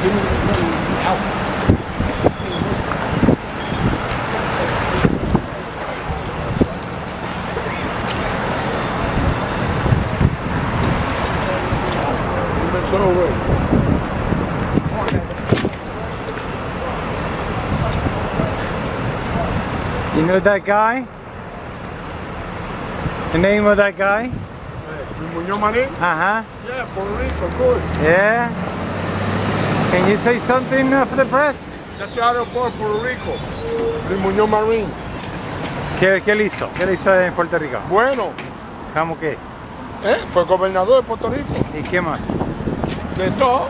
You know that guy? The name of that guy? Muñoz Marín? Uh-huh. Yeah, Puerto Rico, good. Yeah? Can you say something for the press? That's out of Puerto Rico. Muñoz Marín. ¿Qué le hizo? ¿Qué le hizo en Puerto Rico? Bueno. ¿Cómo qué? Fue gobernador de Puerto Rico. ¿Y qué más? De todo.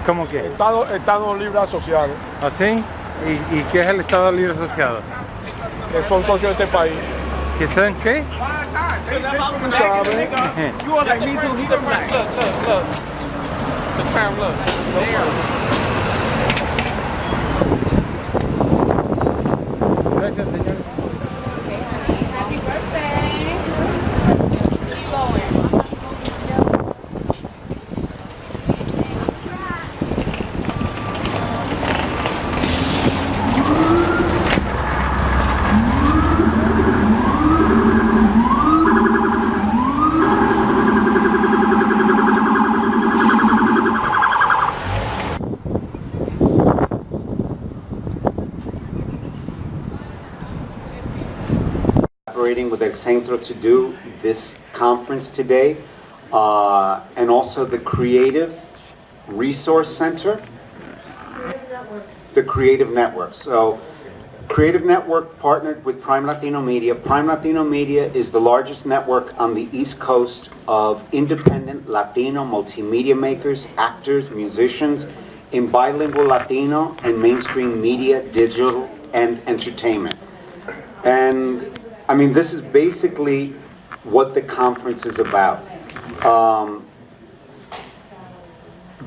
¿Cómo qué? Estado libre asociado. ¿Ah, sí? ¿Y qué es el Estado Libre Asociado? Que son socios de este país. ¿Que son qué? You are like me too. He the black. Look. The crown, look. Gracias, señor. Happy birthday. With El Centro to do this conference today, and also the Creative Resource Center, the Creative Network. So Creative Network partnered with Prime Latino Media. Prime Latino Media is the largest network on the East Coast of independent Latino multimedia makers, actors, musicians in bilingual Latino and mainstream media, digital, and entertainment. And I mean, this is basically what the conference is about.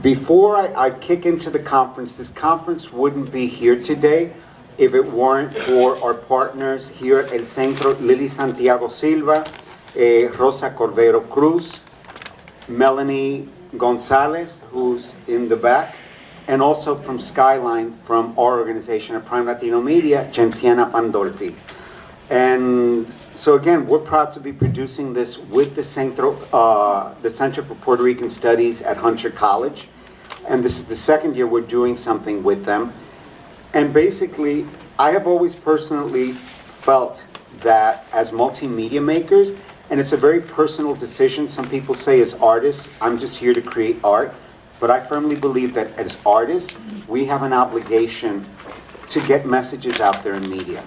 Before I kick into the conference, this conference wouldn't be here today if it weren't for our partners here at El Centro, Lily Santiago Silva, Rosa Cordero Cruz, Melanie Gonzalez, who's in the back, and also from Skyline, from our organization at Prime Latino Media, Genciana Pandolfi. And so again, we're proud to be producing this with the Center for Puerto Rican Studies at Hunter College. And this is the second year we're doing something with them. And basically, I have always personally felt that as multimedia makers, and it's a very personal decision, some people say as artists, I'm just here to create art, but I firmly believe that as artists, we have an obligation to get messages out there in media.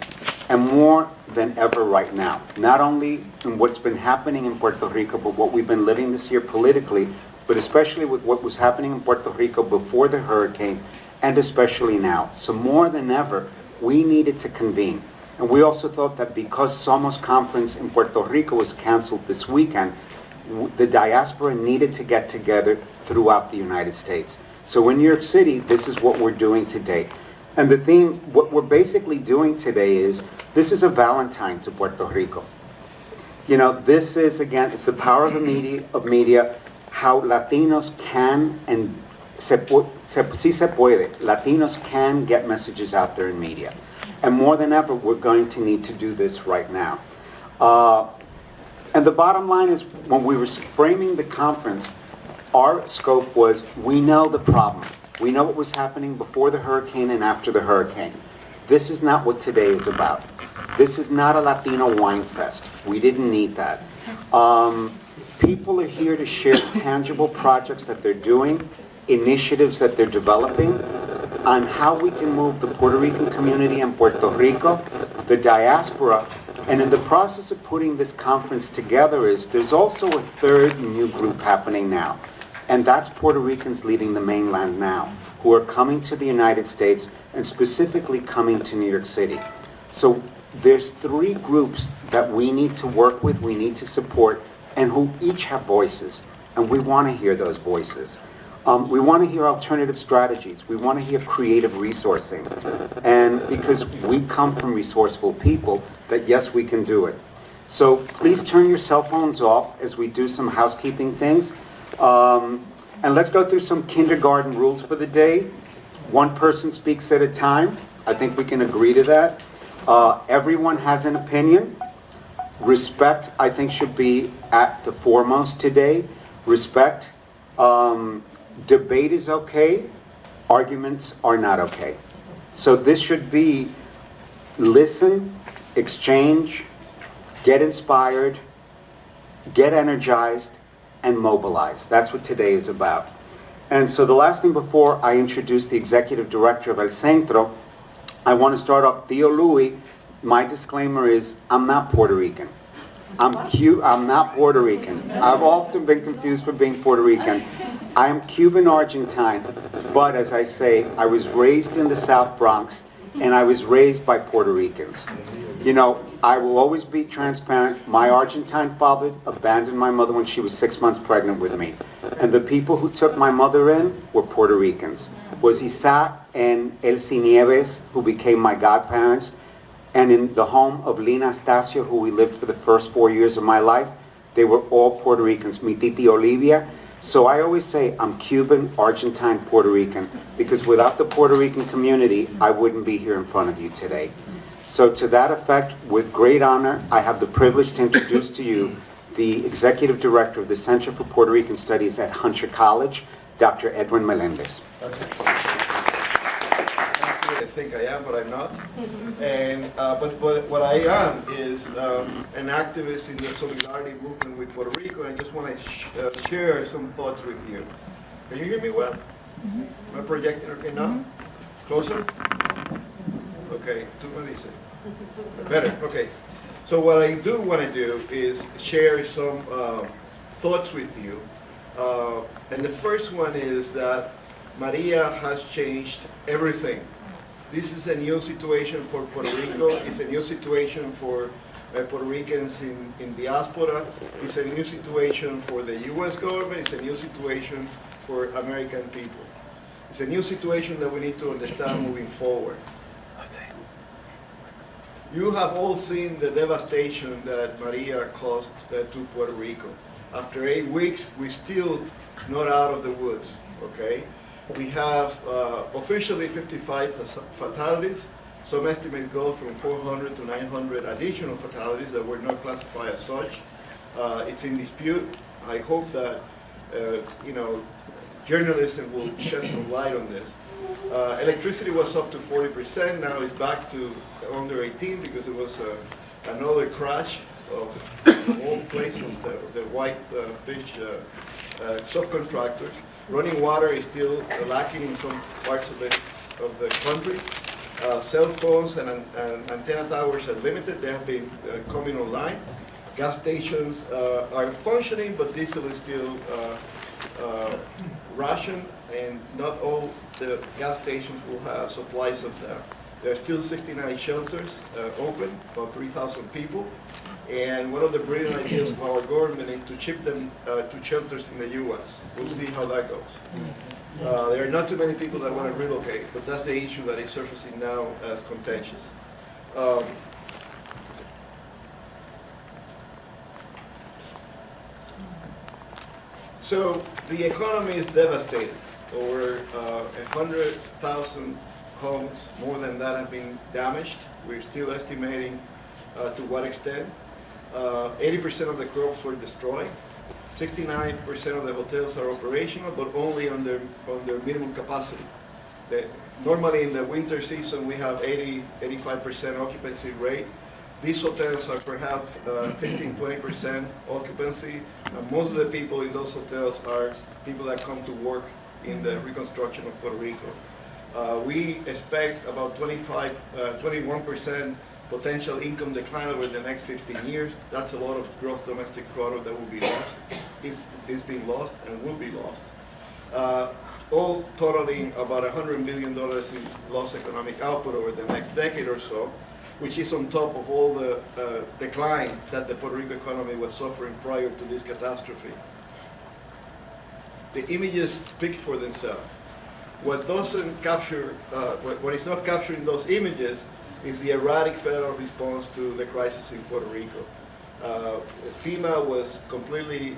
And more than ever right now, not only in what's been happening in Puerto Rico, but what we've been living this year politically, but especially with what was happening in Puerto Rico before the hurricane, and especially now. So more than ever, we needed to convene. And we also thought that because Somos Conference in Puerto Rico was canceled this weekend, the diaspora needed to get together throughout the United States. So in New York City, this is what we're doing today. And the theme, what we're basically doing today is, this is a Valentine to Puerto Rico. You know, this is, again, it's the power of the media, how Latinos can, and sí se puede, Latinos can get messages out there in media. And more than ever, we're going to need to do this right now. And the bottom line is, when we were framing the conference, our scope was, we know the problem. We know what was happening before the hurricane and after the hurricane. This is not what today is about. This is not a Latino wine fest. We didn't need that. People are here to share tangible projects that they're doing, initiatives that they're developing, on how we can move the Puerto Rican community in Puerto Rico, the diaspora, and in the process of putting this conference together there's also a third new group happening now. And that's Puerto Ricans leaving the mainland now, who are coming to the United States and specifically coming to New York City. So there's three groups that we need to work with, we need to support, and who each have voices. And we want to hear those voices. We want to hear alternative strategies. We want to hear creative resourcing. And because we come from resourceful people, that yes, we can do it. So please turn your cell phones off as we do some housekeeping things. And And let's go through some kindergarten rules for the day. One person speaks at a time. I think we can agree to that. Everyone has an opinion. Respect, I think, should be at the foremost today. Respect. Debate is okay. Arguments are not okay. So this should be listen, exchange, get inspired, get energized, and mobilize. That's what today is about. And so the last thing before I introduce the executive director of El Centro, I want to start off, TíoLouie. My disclaimer is, I'm not Puerto Rican. I'm not Puerto Rican. I've often been confused for being Puerto Rican. I am Cuban Argentine, but as I say, I was raised in the South Bronx, and I was raised by Puerto Ricans. You know, I will always be transparent. My Argentine father abandoned my mother when she was 6 months pregnant with me. And the people who took my mother in were Puerto Ricans. Was Isaac and Elsie Nieves, who became my godparents, and in the home of Lina Astacio, who we lived for the first 4 years of my life, they were all Puerto Ricans. Mi titi Olivia. So I always say I'm Cuban, Argentine, Puerto Rican, because without the Puerto Rican community, I wouldn't be here in front of you today. So to that effect, with great honor, I have the privilege to introduce to you the Executive Director of the Center for Puerto Rican Studies at Hunter College, Dr. Edwin Melendez. I think I am, but I'm not. And but what I am is an activist in the solidarity movement with Puerto Rico. And I just want to share some thoughts with you. Can you hear me well? Am I projecting okay now? Closer? Okay, tú me dices. Better, okay. So what I do want to do is share some thoughts with you. And the first one is that Maria has changed everything. This is a new situation for Puerto Rico. It's a new situation for Puerto Ricans in diaspora. It's a new situation for the U.S. government. It's a new situation for American people. It's a new situation that we need to understand moving forward. You have all seen the devastation that Maria caused to Puerto Rico. After 8 weeks, we're still not out of the woods, okay? We have officially 55 fatalities. Some estimates go from 400 to 900 additional fatalities that were not classified as such. It's in dispute. I hope that, journalism will shed some light on this. Electricity was up to 40%. Now it's back to under 18 because it was another crash of all places, the white fish subcontractors. Running water is still lacking in some parts of the country. Cell phones and antenna towers are limited. They have been coming online. Gas stations are functioning, but diesel is still rationed, and not all the gas stations will have supplies of that. There are still 69 shelters open, about 3,000 people. And one of the brilliant ideas of our government is to ship them to shelters in the U.S. We'll see how that goes. There are not too many people that want to relocate, but that's the issue that is surfacing now as contentious. So the economy is devastated. Over 100,000 homes, more than that, have been damaged. We're still estimating to what extent. 80% of the crops were destroyed. 69% of the hotels are operational, but only on their minimum capacity. Normally in the winter season, we have 85% occupancy rate. These hotels are perhaps 15-20% occupancy. Most of the people in those hotels are people that come to work in the reconstruction of Puerto Rico. We expect about 21% potential income decline over the next 15 years. That's a lot of gross domestic product that will be lost. It's being lost and will be lost. All totaling about $100 million in lost economic output over the next decade or so, which is on top of all the decline that the Puerto Rico economy was suffering prior to this catastrophe. The images speak for themselves. What doesn't capture, what is not capturing those images is the erratic federal response to the crisis in Puerto Rico. FEMA was completely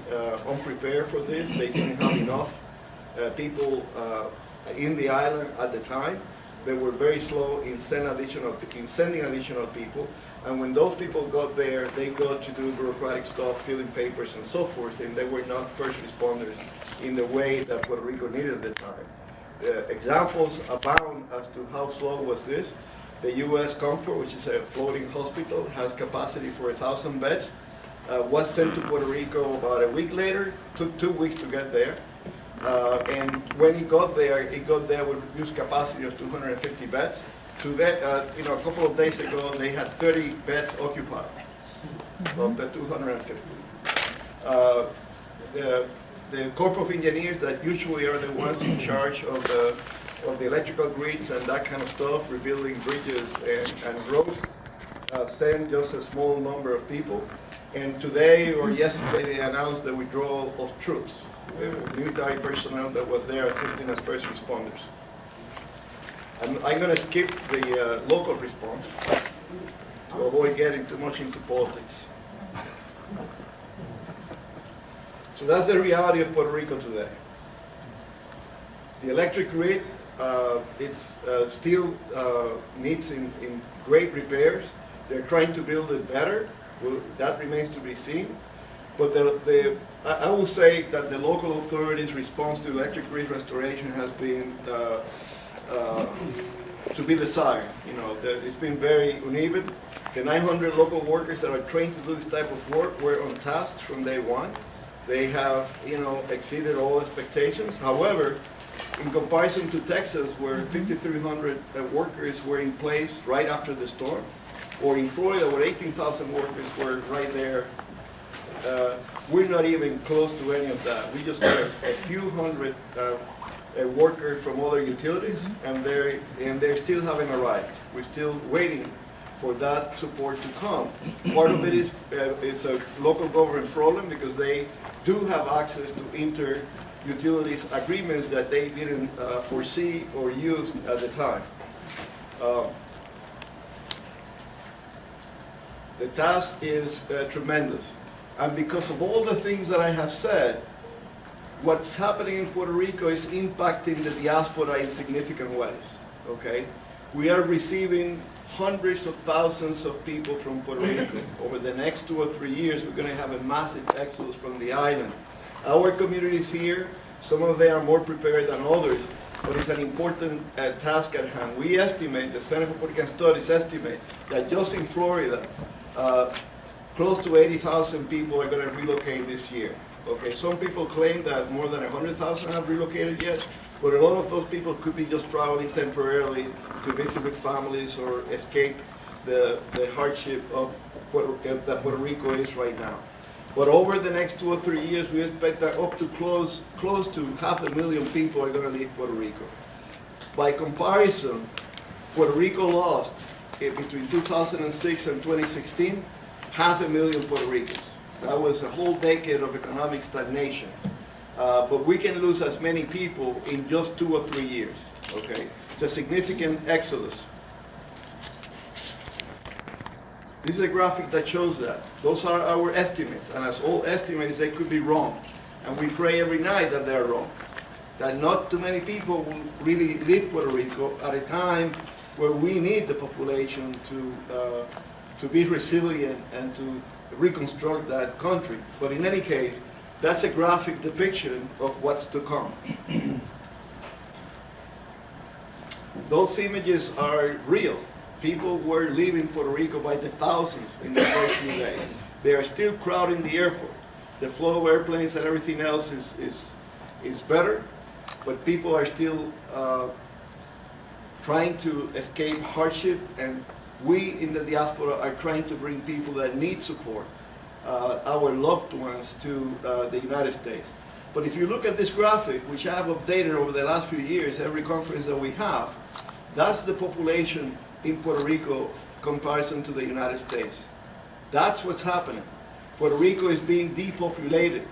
unprepared for this. They didn't have enough people in the island at the time. They were very slow in sending additional people. And when those people got there, they got to do bureaucratic stuff, filling papers and so forth, and they were not first responders in the way that Puerto Rico needed at the time. Examples abound as to how slow was this. The U.S. Comfort, which is a floating hospital, has capacity for 1,000 beds, was sent to Puerto Rico about a week later, took 2 weeks to get there. And when it got there with reduced capacity of 250 beds. To that, a couple of days ago, they had 30 beds occupied of the 250. The Corps of Engineers that usually are the ones in charge of the electrical grids and that kind of stuff, rebuilding bridges and roads, sent just a small number of people. And today or yesterday, they announced the withdrawal of troops, military personnel that was there assisting as first responders. I'm going to skip the local response to avoid getting too much into politics. So that's the reality of Puerto Rico today. The electric grid, it's still needs in great repairs. They're trying to build it better. Well, that remains to be seen. But I will say that the local authorities' response to electric grid restoration has been to be desired. It's been very uneven. The 900 local workers that are trained to do this type of work were on task from day one. They have, exceeded all expectations. However, in comparison to Texas, where 5,300 workers were in place right after the storm, or in Florida, where 18,000 workers were right there, we're not even close to any of that. We just got a few hundred workers from other utilities, and they still haven't arrived. We're still waiting for that support to come. Part of it is it's a local government problem because they do have access to inter-utilities agreements that they didn't foresee or use at the time. The task is tremendous. And because of all the things that I have said, what's happening in Puerto Rico is impacting the diaspora in significant ways, okay? We are receiving hundreds of thousands of people from Puerto Rico. Over the next 2 or 3 years, we're going to have a massive exodus from the island. Our communities here, some of them are more prepared than others, but it's an important task at hand. We estimate, the Center for Puerto Rican Studies estimate, that just in Florida, close to 80,000 people are going to relocate this year. Okay, some people claim that more than 100,000 have relocated yet, but a lot of those people could be just traveling temporarily to visit with families or escape the hardship of that Puerto Rico is right now. But over the next 2 or 3 years, we expect that up to close to 500,000 people are going to leave Puerto Rico. By comparison, Puerto Rico lost between 2006 and 2016, 500,000 Puerto Ricans. That was a whole decade of economic stagnation. But we can lose as many people in just 2 or 3 years, okay? It's a significant exodus. This is a graphic that shows that. Those are our estimates, and as all estimates, they could be wrong. And we pray every night that they're wrong. That not too many people will really leave Puerto Rico at a time where we need the population to be resilient and to reconstruct that country. But in any case, that's a graphic depiction of what's to come. Those images are real. People were leaving Puerto Rico by the thousands in the first few days. They are still crowding the airport. The flow of airplanes and everything else is better, but people are still trying to escape hardship, and we in the diaspora are trying to bring people that need support, our loved ones, to the United States. But if you look at this graphic, which I have updated over the last few years, every conference that we have, that's the population in Puerto Rico comparison to the United States. That's what's happening. Puerto Rico is being depopulated.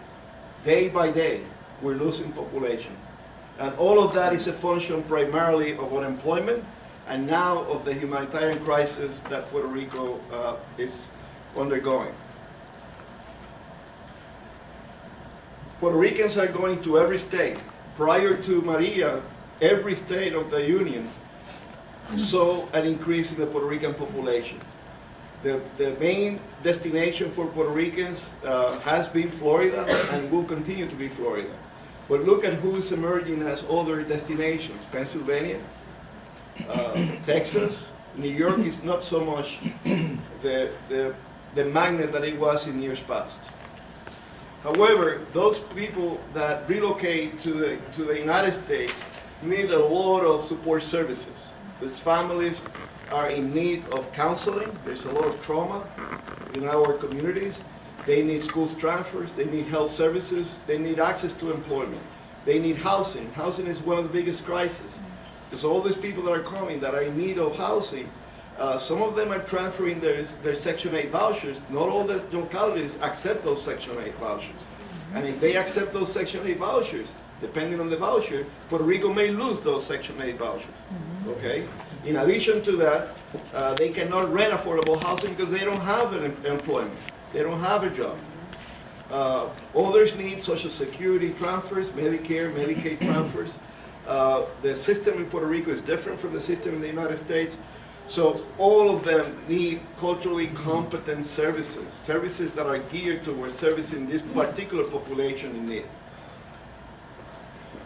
Day by day, we're losing population. And all of that is a function primarily of unemployment and now of the humanitarian crisis that Puerto Rico is undergoing. Puerto Ricans are going to every state prior to Maria, every state of the Union saw an increase in the Puerto Rican population. The main destination for Puerto Ricans has been Florida and will continue to be Florida. But look at who is emerging as other destinations. Pennsylvania, Texas, New York is not so much the magnet that it was in years past. However, those people that relocate to the United States need a lot of support services. These families are in need of counseling. There's a lot of trauma in our communities. They need schools transfers, they need health services, they need access to employment. They need housing. Housing is one of the biggest crises. Because all these people that are coming that are in need of housing, some of them are transferring their Section 8 vouchers. Not all the localities accept those Section 8 vouchers. And if they accept those Section 8 vouchers, depending on the voucher, Puerto Rico may lose those Section 8 vouchers. Okay? In addition to that, they cannot rent affordable housing because they don't have an employment. They don't have a job. Others need Social Security transfers, Medicare, Medicaid transfers. The system in Puerto Rico is different from the system in the United States. So all of them need culturally competent services, services that are geared towards servicing this particular population in need.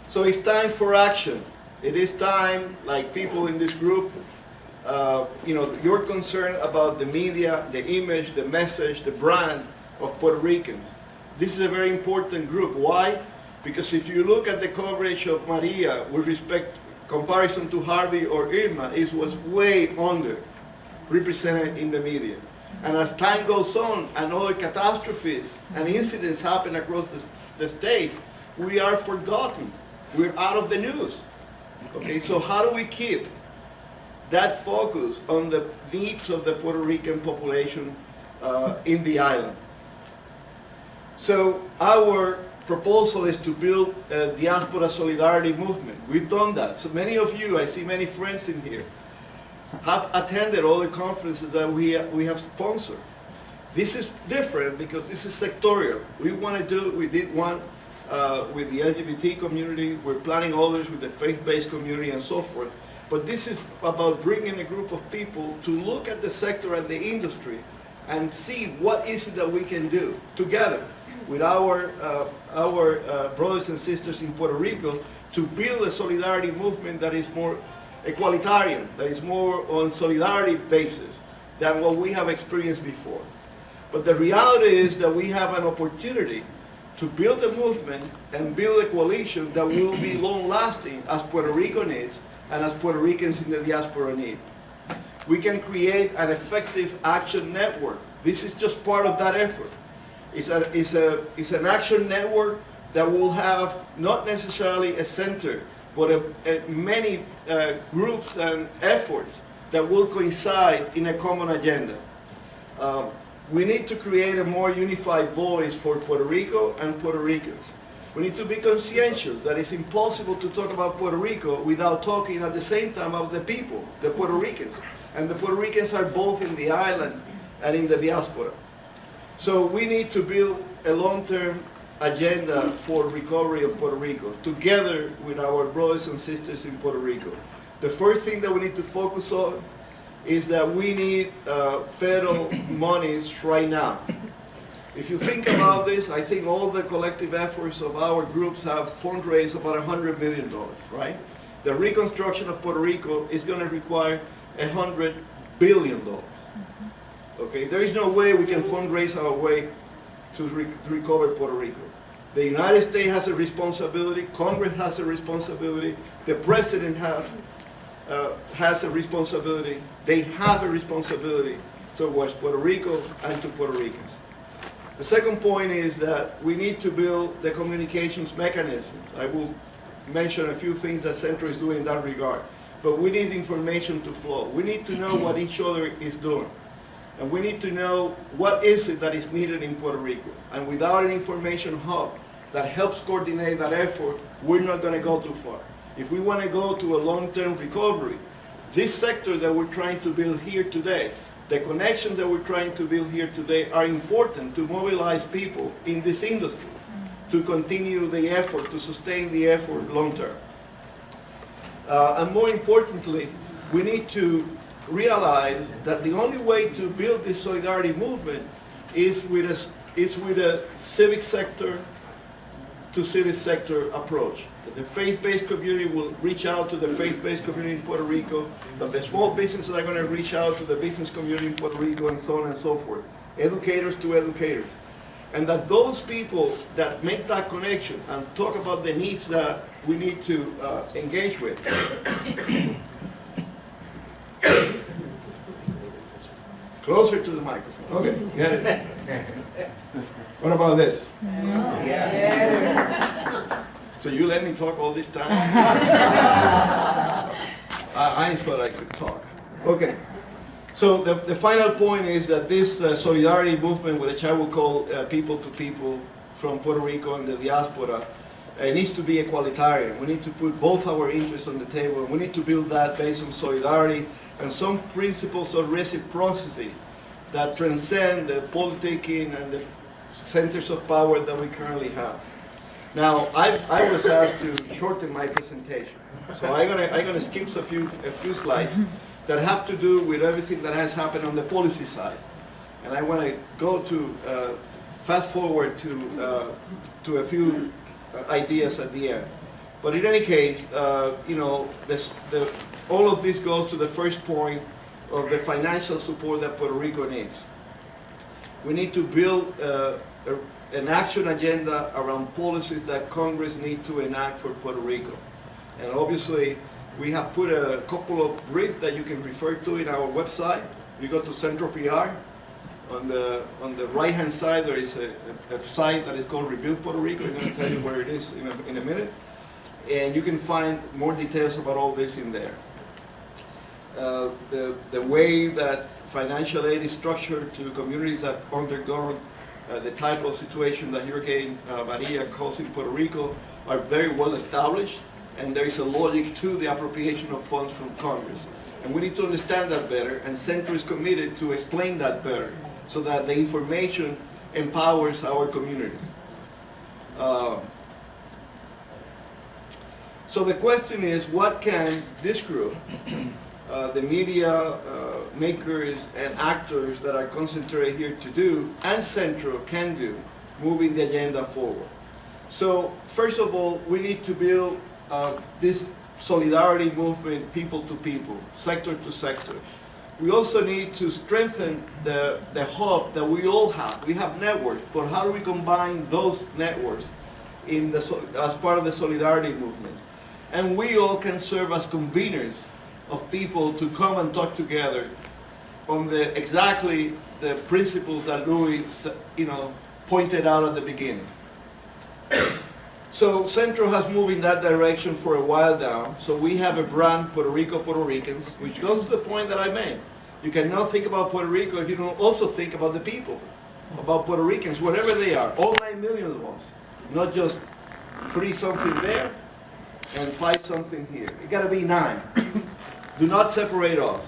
So it's time for action. It is time, like people in this group, you're concerned about the media, the image, the message, the brand of Puerto Ricans. This is a very important group. Why? Because if you look at the coverage of Maria with respect comparison to Harvey or Irma, it was way under represented in the media. And as time goes on and other catastrophes and incidents happen across the states, we are forgotten. We're out of the news. Okay, so how do we keep that focus on the needs of the Puerto Rican population in the island? So our proposal is to build a diaspora solidarity movement. We've done that. So many of you, I see many friends in here, have attended all the conferences that we have sponsored. This is different because this is sectorial. We did one with the LGBT community, we're planning others with the faith-based community and so forth. But this is about bringing a group of people to look at the sector and the industry and see what is it that we can do together with our brothers and sisters in Puerto Rico to build a solidarity movement that is more equalitarian, that is more on solidarity basis than what we have experienced before. But the reality is that we have an opportunity to build a movement and build a coalition that will be long-lasting as Puerto Rico needs and as Puerto Ricans in the diaspora need. We can create an effective action network. This is just part of that effort. It's an action network that will have not necessarily a center, but many groups and efforts that will coincide in a common agenda. We need to create a more unified voice for Puerto Rico and Puerto Ricans. We need to be conscientious that it's impossible to talk about Puerto Rico without talking at the same time about the people, the Puerto Ricans. And the Puerto Ricans are both in the island and in the diaspora. So we need to build a long-term agenda for recovery of Puerto Rico, together with our brothers and sisters in Puerto Rico. The first thing that we need to focus on is that we need federal monies right now. If you think about this, I think all the collective efforts of our groups have fundraised about $100 million, right? The reconstruction of Puerto Rico is going to require $100 billion. Okay, there is no way we can fundraise our way to recover Puerto Rico. The United States has a responsibility, Congress has a responsibility, the President has a responsibility, they have a responsibility towards Puerto Rico and to Puerto Ricans. The second point is that we need to build the communications mechanisms. I will mention a few things that Centro is doing in that regard. But we need information to flow. We need to know what each other is doing. And we need to know what is it that is needed in Puerto Rico. And without an information hub that helps coordinate that effort, we're not going to go too far. If we want to go to a long-term recovery, this sector that we're trying to build here today, the connections that we're trying to build here today are important to mobilize people in this industry. to continue the effort, to sustain the effort long term. And more importantly, we need to realize that the only way to build this solidarity movement is with a civic sector to civic sector approach. The faith-based community will reach out to the faith-based community in Puerto Rico, but the small businesses are going to reach out to the business community in Puerto Rico, and so on and so forth. Educators to educators. And that those people that make that connection and talk about the needs that we need to engage with. Closer to the microphone. Okay, get it. What about this? So you let me talk all this time? I thought I could talk. Okay. So the final point is that this solidarity movement, which I will call people to people from Puerto Rico and the diaspora, needs to be equalitarian. We need to put both our interests on the table. We need to build that based on solidarity and some principles of reciprocity that transcend the politicking and the centers of power that we currently have. Now, I was asked to shorten my presentation, so I'm gonna skip a few slides that have to do with everything that has happened on the policy side, and I want to go to fast forward to a few ideas at the end. But in any case, you know, all of this goes to the first point of the financial support that Puerto Rico needs. We need to build an action agenda around policies that Congress need to enact for Puerto Rico. And obviously, we have put a couple of briefs that you can refer to in our website. You go to Central PR. On the right-hand side, there is a site that is called Rebuild Puerto Rico. I'm going to tell you where it is in a minute. And you can find more details about all this in there. The way that financial aid is structured to communities that have undergone the type of situation that Hurricane Maria caused in Puerto Rico are very well established, and there is a logic to the appropriation of funds from Congress. And we need to understand that better, and Centro is committed to explain that better so that the information empowers our community. So the question is, what can this group, the media makers and actors that are concentrated here to do, and Centro can do, moving the agenda forward? So first of all, we need to build this solidarity movement, people to people, sector to sector. We also need to strengthen the hub that we all have. We have networks, but how do we combine those networks as part of the solidarity movement? And we all can serve as conveners of people to come and talk together on exactly the principles that Louie, pointed out at the beginning. So Centro has moved in that direction for a while now. So we have a brand, Puerto Ricans, which goes to the point that I made. You cannot think about Puerto Rico if you don't also think about the people, about Puerto Ricans, whatever they are, all 9 million of us, not just 3 something there and 5 something here. It got to be 9. Do not separate us.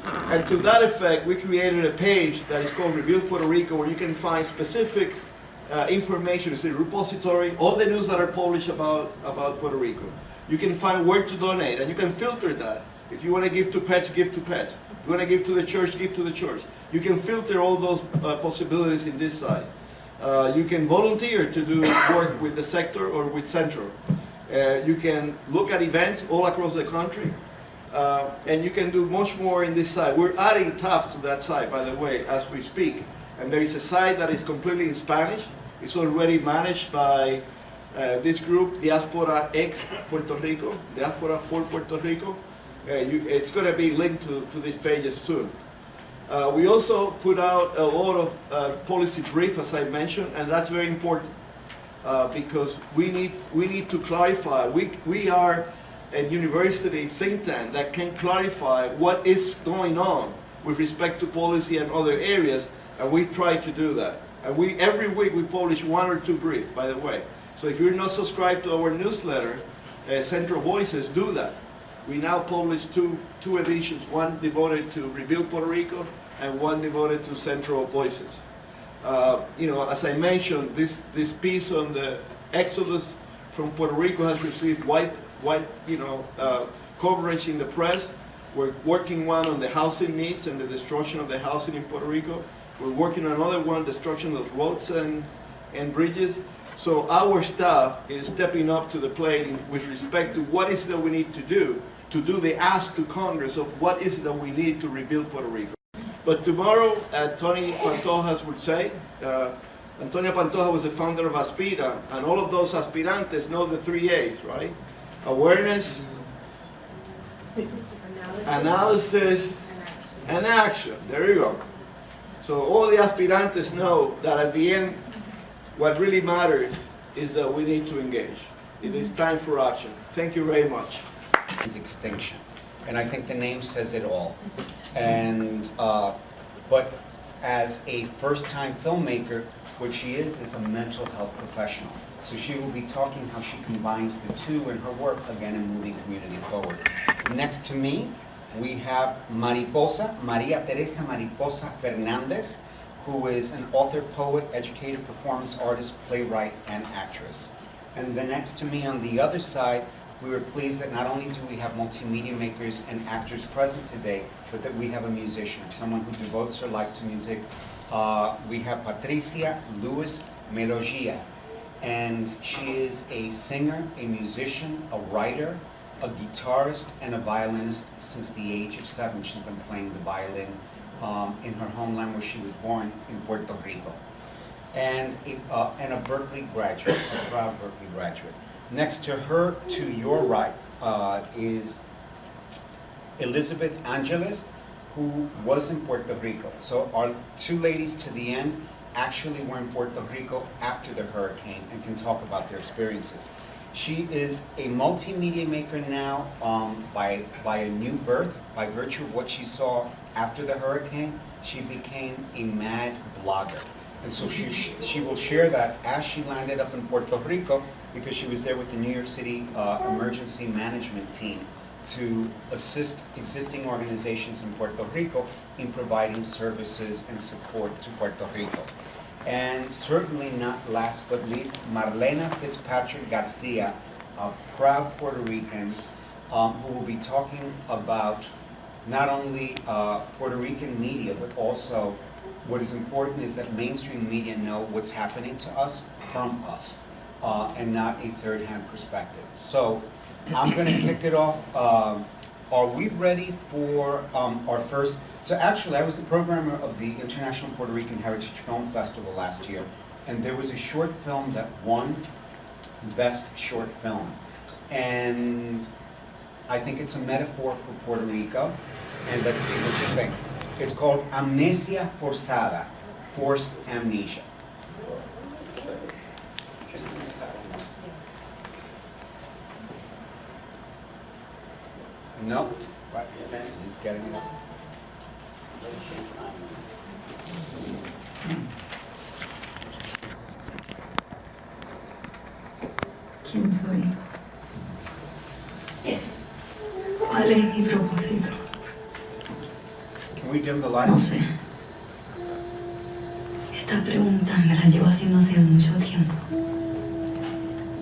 And to that effect, we created a page that is called Rebuild Puerto Rico, where you can find specific information. It's a repository, all the news that are published about Puerto Rico. You can find where to donate, and you can filter that. If you want to give to pets, give to pets. If you want to give to the church, give to the church. You can filter all those possibilities in this side. You can volunteer to do work with the sector or with Centro. You can look at events all across the country. And you can do much more in this side. We're adding tabs to that side, by the way, as we speak. And there is a site that is completely in Spanish. It's already managed by this group, Diaspora X Puerto Rico, Diaspora for Puerto Rico. It's going to be linked to these pages soon. We also put out a lot of policy brief, as I mentioned, and that's very important because we need to clarify. We are a university think tank that can clarify what is going on with respect to policy and other areas, and we try to do that. And every week we publish 1 or 2 briefs, by the way. So if you're not subscribed to our newsletter, Centro Voices, do that. We now publish two editions, one devoted to Rebuild Puerto Rico and one devoted to Centro Voices. As I mentioned, this piece on the exodus from Puerto Rico has received wide coverage in the press. We're working one on the housing needs and the destruction of the housing in Puerto Rico. We're working on another one, destruction of roads and bridges. So our staff is stepping up to the plate with respect to what is it that we need to do the ask to Congress of what is it that we need to rebuild Puerto Rico. But tomorrow, Tony Pantojas would say, Antonio Pantoja was the founder of Aspira, and all of those aspirantes know the 3 A's, right? Awareness, analysis, and action. There you go. So all the aspirantes know that at the end, what really matters is that we need to engage. It is time for action. Thank you very much. Is Extinction, and I think the name says it all. And but as a first-time filmmaker, what she is a mental health professional. So she will be talking how she combines the two in her work, again, in moving community forward. Next to me, we have Mariposa, María Teresa Mariposa Fernández, who is an author, poet, educator, performance artist, playwright, and actress. And then next to me on the other side, we were pleased that not only do we have multimedia makers and actors present today, but that we have a musician, someone who devotes her life to music. We have Patricia Luis Melogia, and she is a singer, a musician, a writer, a guitarist, and a violinist since the age of 7. She's been playing the violin in her homeland where she was born in Puerto Rico. And a Berkeley graduate, a proud Berkeley graduate. Next to her, to your right, is Elizabeth Angeles, who was in Puerto Rico. So our 2 ladies to the end actually were in Puerto Rico after the hurricane and can talk about their experiences. She is a multimedia maker now by a new birth. By virtue of what she saw after the hurricane, she became a mad blogger. And so she will share that as she landed up in Puerto Rico, because she was there with the New York City emergency management team to assist existing organizations in Puerto Rico in providing services and support to Puerto Rico. And certainly not last but least, Marlena Fitzpatrick-Garcia, a proud Puerto Rican, who will be talking about not only Puerto Rican media, but also what is important is that mainstream media know what's happening to us from us, and not a third-hand perspective. So I'm going to kick it off. Are we ready for our first? So actually, I was the programmer of the International Puerto Rican Heritage Film Festival last year, and there was a short film that won Best Short Film. And I think it's a metaphor for Puerto Rico, and let's see what you think. It's called Amnesia Forzada, Forced Amnesia. No? Right, he's getting it up. ¿Quién soy? ¿Cuál es mi propósito? Can we dim the No lights? sé. Estas preguntas me las llevo haciendo hace mucho tiempo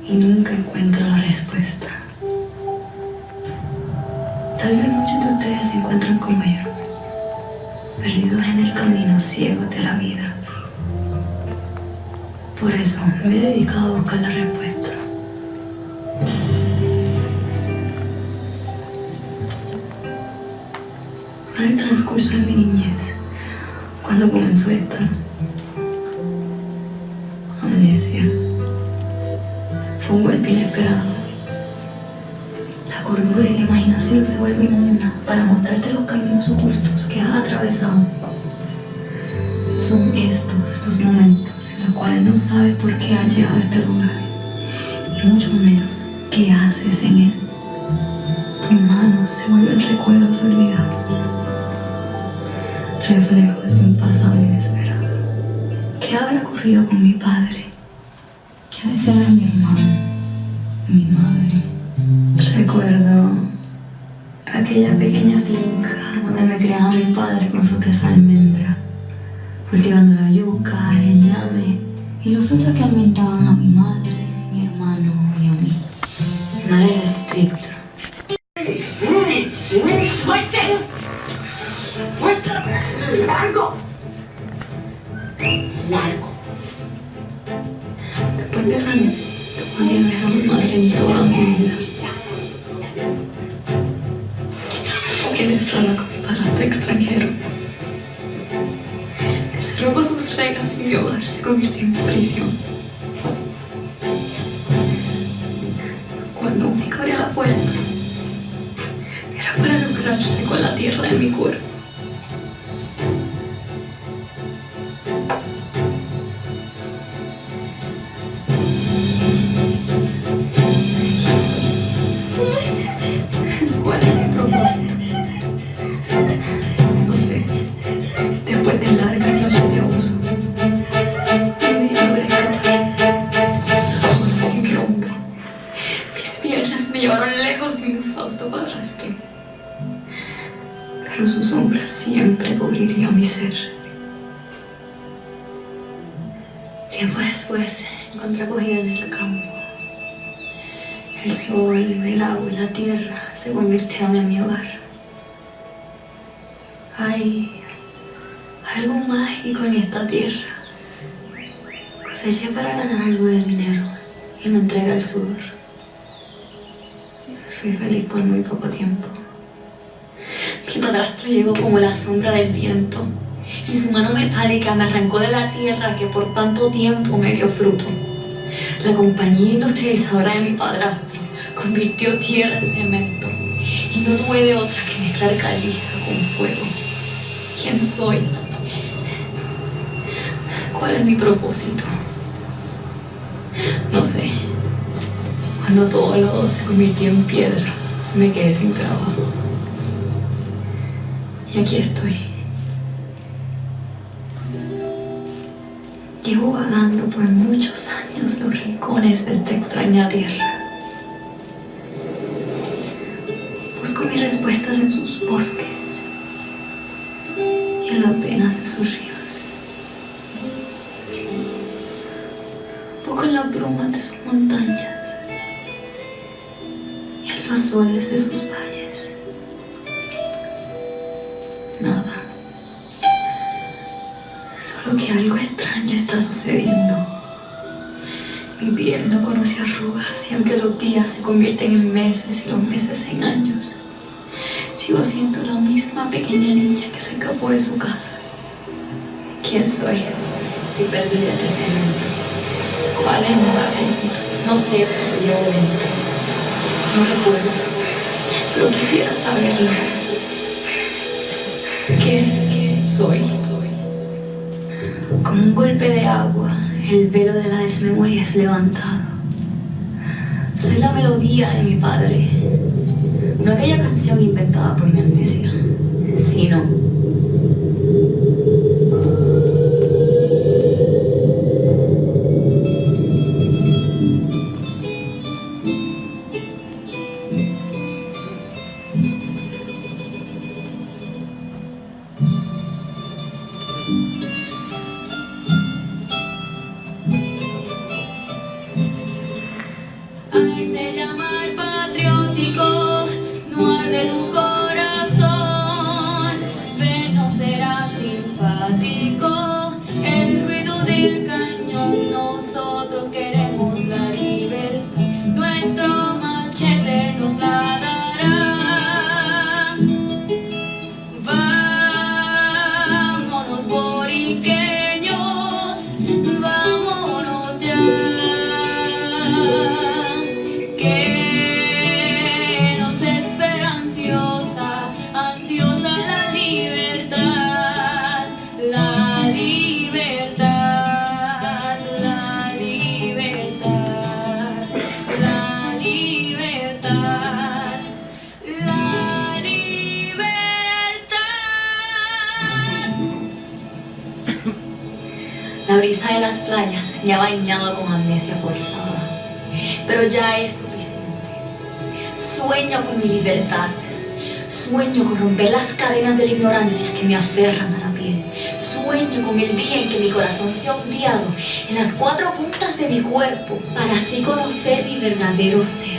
y nunca encuentro la respuesta. Tal vez muchos de ustedes se encuentran como yo, perdidos en el camino ciegos de la vida. Por eso me he dedicado a buscar la respuesta. En el transcurso de mi niñez, cuando comenzó esta amnesia, fue un golpe inesperado. La cordura y la imaginación se vuelven una para mostrarte los caminos ocultos que has atravesado. Son estos los momentos en los cuales no sabes por qué has llegado a este lugar, y mucho menos qué haces en él. Tus manos se vuelven recuerdos olvidados, reflejos de un pasado inesperado. ¿Qué habrá ocurrido con mi padre? ¿Qué desea de mi hermano, mi madre? Recuerdo aquella pequeña finca donde me criaba mi padre con su tesa de almendra, cultivando la yuca, el ñame y los frutos que alimentaban a mi madre, mi quedé sola con mi padrastro extranjero. Se robó sus reglas y mi hogar se convirtió en una prisión. Cuando único abría la puerta, era para lucrarse con la tierra de mi cuerpo. ¿Cuál es mi propósito? No sé. Después de largas noches de abuso, un día logré escapar. Ahora sin rumbo. Mis piernas me llevaron lejos de mi fausto padrastro. Pero su sombra siempre cubriría mi ser. Tiempo después, encontré acogida en el campo. El sol, el agua y la tierra se convirtieron en mi hogar. Hay algo mágico en esta tierra. Coseché para ganar algo de dinero y me entregué al sudor. Fui feliz por muy poco tiempo. Mi padrastro llegó como la sombra del viento y su mano metálica me arrancó de la tierra que por tanto tiempo me dio fruto. La compañía industrializadora de mi padrastro convirtió tierra en cemento y no tuve de otra que mezclar caliza con fuego. ¿Quién soy? ¿Cuál es mi propósito? No sé. Cuando todo lodo se convirtió en piedra, me quedé sin trabajo. Y aquí estoy. Llevo vagando por muchos años los rincones de esta extraña tierra. Busco mis respuestas en sus bosques y en las venas de sus ríos. Busco en las brumas de sus montañas y en los soles de sus valles. Nada. Solo que algo extraño está sucediendo. Mi piel no conoce arrugas y aunque los días se convierten en meses y los meses en años, sigo siendo la misma pequeña niña que se escapó de su casa. ¿Quién soy? Estoy perdida en el cemento. ¿Cuál es mi propósito? No sé, porque llevo dentro. No recuerdo, pero quisiera saberlo. ¿Qué soy? Como un golpe de agua, el velo de la desmemoria es levantado. Soy la melodía de mi padre. No aquella canción inventada por mi amnesia, sino la brisa de las playas me ha bañado con amnesia forzada, pero ya es suficiente. Sueño con mi libertad, sueño con romper las cadenas de la ignorancia que me aferran a la piel, sueño con el día en que mi corazón sea ondeado en las cuatro puntas de mi cuerpo para así conocer mi verdadero ser.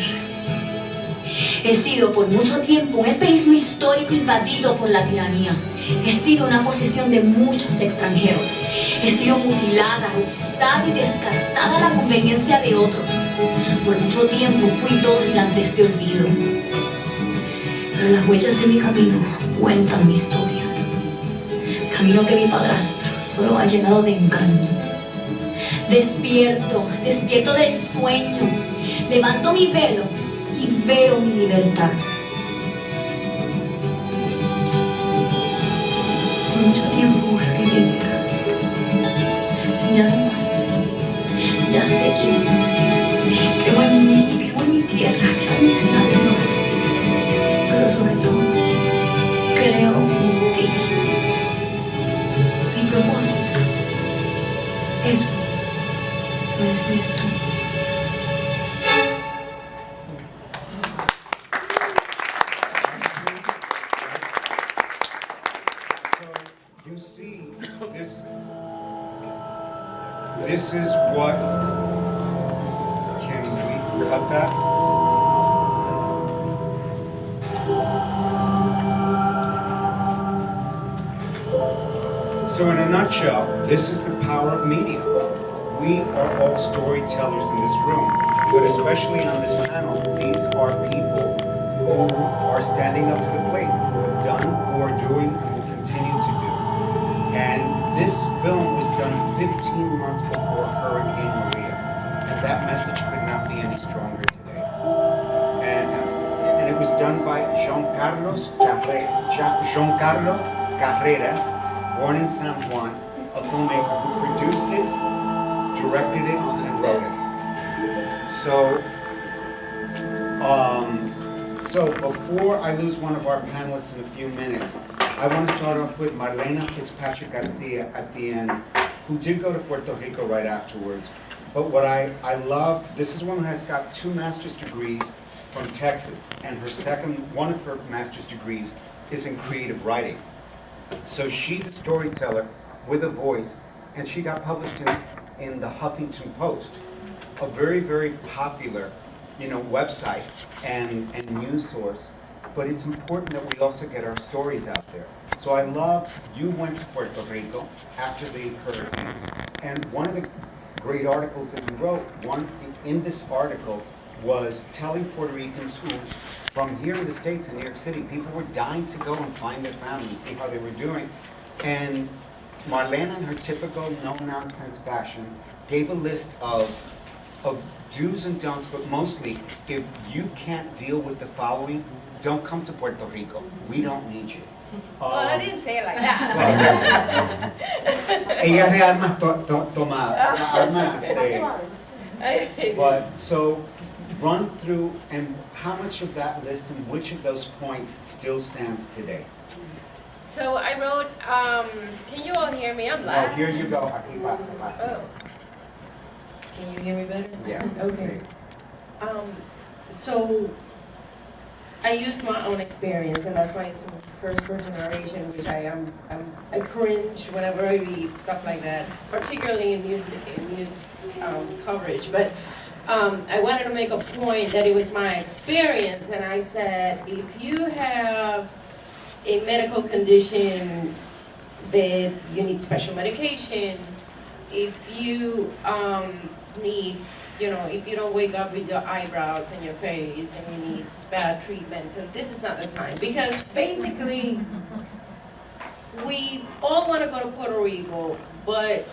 He sido por mucho tiempo un espejismo histórico invadido por la tiranía. He sido una posesión de muchos extranjeros. He sido mutilada, usada y descartada a la conveniencia de otros. Por mucho tiempo fui dócil ante este olvido. Pero las huellas de mi camino cuentan mi historia. Camino que mi padrastro solo ha llenado de engaño. Despierto del sueño. Levanto mi velo y veo mi libertad. Por mucho tiempo busqué quién era. Y nada más. Ya sé quién soy. Creo en mí, creo en mi tierra, creo en mis lágrimas. Pero sobre todo, creo en ti. Mi propósito. Eso lo decides tú. You see, this is what, can we cut that? So in a nutshell, this is the power of media. We are all storytellers in this room, but especially on this panel, these are people who are standing up to the plate, who have done, who are doing, and will continue to do. And this film was done 15 months before Hurricane Maria, and that message could not be any stronger today. And it was done by Giancarlo Carreras, born in San Juan, a filmmaker who produced it, directed it, and wrote it. So before I lose one of our panelists in a few minutes, I want to start off with Marlena Fitzpatrick-Garcia at the end, who did go to Puerto Rico right afterwards. But what I love, this is one who has got 2 master's degrees from Texas, and one of her master's degrees is in creative writing. So she's a storyteller with a voice, and she got published in the Huffington Post, a very, very popular, website and news source. But it's important that we also get our stories out there. So I love, you went to Puerto Rico after the hurricane, and one of the great articles that you wrote, in this article, was telling Puerto Ricans who, from here in the States, in New York City, people were dying to go and find their families, see how they were doing. And Marlena, in her typical no-nonsense fashion, gave a list of do's and don'ts, but mostly, if you can't deal with the following, don't come to Puerto Rico. We don't need you. Well, I didn't say it like that. Ella de armas tomadas. But so, run through, and how much of that list and which of those points still stands today? So I wrote, can you all hear me? I'm Oh, loud. here you go. Aquí pasa, pasa. Oh. Can you hear me better? Yes. Okay. So I used my own experience, and that's why it's first person narration, which I cringe whenever I read stuff like that, particularly in news coverage. But I wanted to make a point that it was my experience, and I said, if you have a medical condition that you need special medication, if you need, if you don't wake up with your eyebrows and your face and you need bad treatment, so this is not the time. Because basically, we all want to go to Puerto Rico, but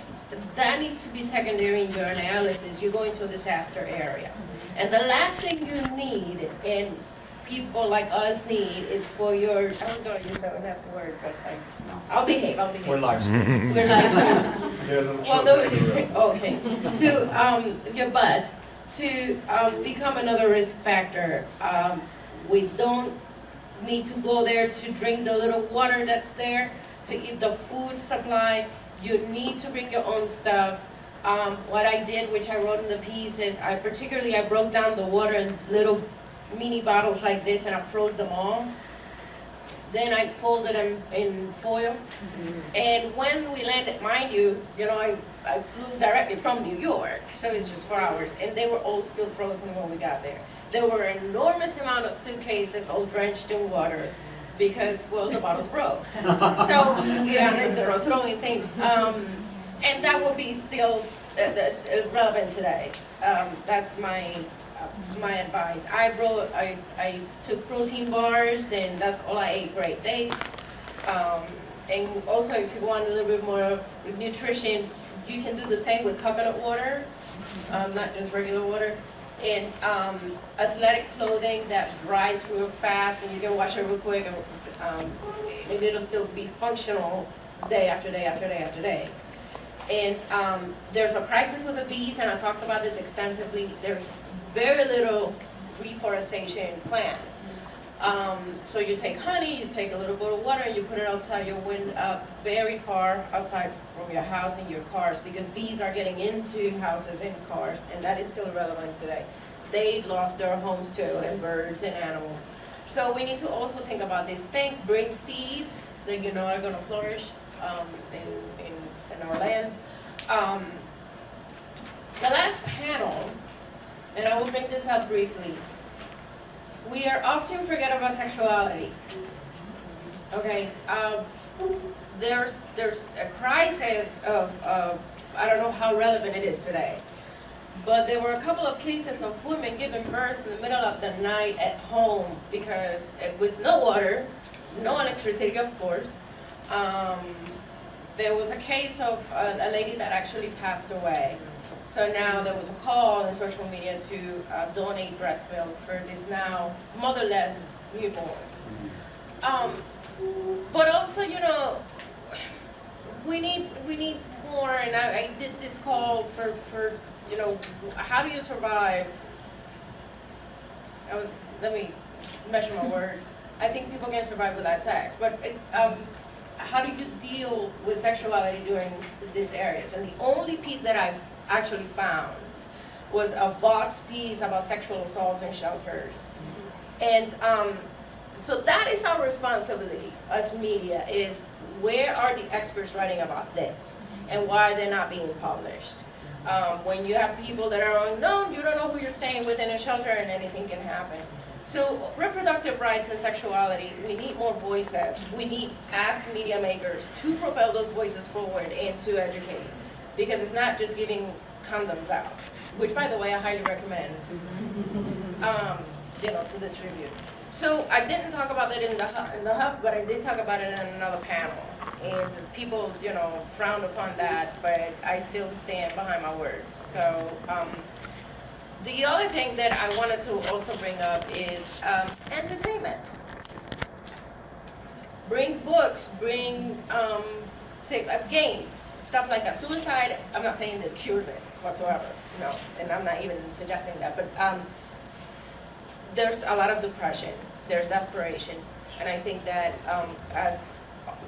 that needs to be secondary in your analysis. You're going to a disaster area. And the last thing you need, and people like us need, is for your, I was going to use that word, but I'll behave. We're live. We're live. Well, okay. So your butt to become another risk factor. We don't need to go there to drink the little water that's there, to eat the food supply. You need to bring your own stuff. What I did, which I wrote in the piece, is I broke down the water in little mini bottles like this, and I froze them all. Then I folded them in foil. And when we landed, mind you, I flew directly from New York, so it's just 4 hours, and they were all still frozen when we got there. There were an enormous amount of suitcases all drenched in water because, well, the bottles broke. So, they were throwing things. And that will be still relevant today. That's my my advice. I took protein bars, and that's all I ate for 8 days. And also, if you want a little bit more of nutrition, you can do the same with coconut water, not just regular water. And athletic clothing that dries real fast, and you can wash it real quick, and it'll still be functional day after day after day after day. And there's a crisis with the bees, and I talked about this extensively. There's very little reforestation planned. So you take honey, you take a little bit of water, and you put it outside your window, very far outside from your house and your cars, because bees are getting into houses and cars, and that is still relevant today. They lost their homes too, and birds and animals. So we need to also think about these things. Bring seeds that you know are going to flourish in our land. The last panel, and I will bring this up briefly. We are often forget about sexuality. Okay, there's a crisis of I don't know how relevant it is today, but there were a couple of cases of women giving birth in the middle of the night at home because with no water, no electricity, of course. There was a case of a lady that actually passed away. So now there was a call on social media to donate breast milk for this now motherless newborn. But also, you know, we need more. And I did this call for you know, how do you survive? Let me measure my words. I think people can survive without sex, but how do you deal with sexuality during these areas? And the only piece that I've actually found was a box piece about sexual assault in shelters. And so that is our responsibility as media, is where are the experts writing about this and why are they not being published? When you have people that are unknown, you don't know who you're staying with in a shelter and anything can happen. So reproductive rights and sexuality, we need more voices. We need, as media makers, to propel those voices forward and to educate. Because it's not just giving condoms out, which, by the way, I highly recommend, you know, to distribute. So I didn't talk about that in the Huff, but I did talk about it in another panel. And people, you know, frowned upon that, but I still stand behind my words. So the other thing that I wanted to also bring up is entertainment. Bring books, bring games, stuff like that. Suicide, I'm not saying this cures it whatsoever, no, and I'm not even suggesting that, but there's a lot of depression, there's desperation, and I think that as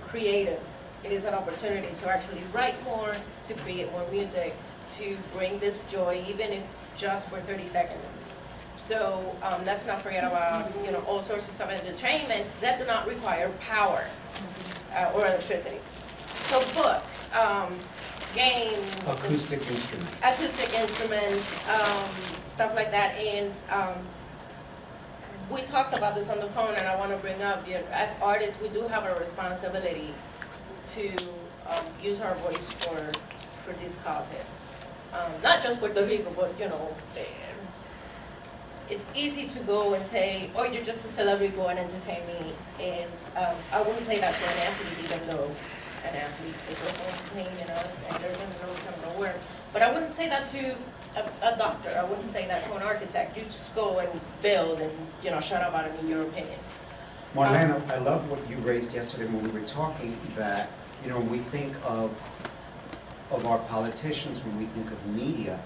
creatives, it is an opportunity to actually write more, to create more music, to bring this joy, even if just for 30 seconds. So let's not forget about, you know, all sources of entertainment that do not require power or electricity. So books, games, Acoustic instruments, stuff like that. And we talked about this on the phone, and I want to bring up, you know, as artists, we do have a responsibility to use our voice for these causes. Not just Puerto Rico, but, you know, it's easy to go and say, oh, you're just a celebrity, go and entertain me. And I wouldn't say that to an athlete, even though an athlete is also entertaining us, and there's no work. But I wouldn't say that to a doctor. I wouldn't say that to an architect. You just go and build and, you know, shut up out of your opinion. Marlena, I love what you raised yesterday when we were talking, that, you know, when we think of our politicians, when we think of media,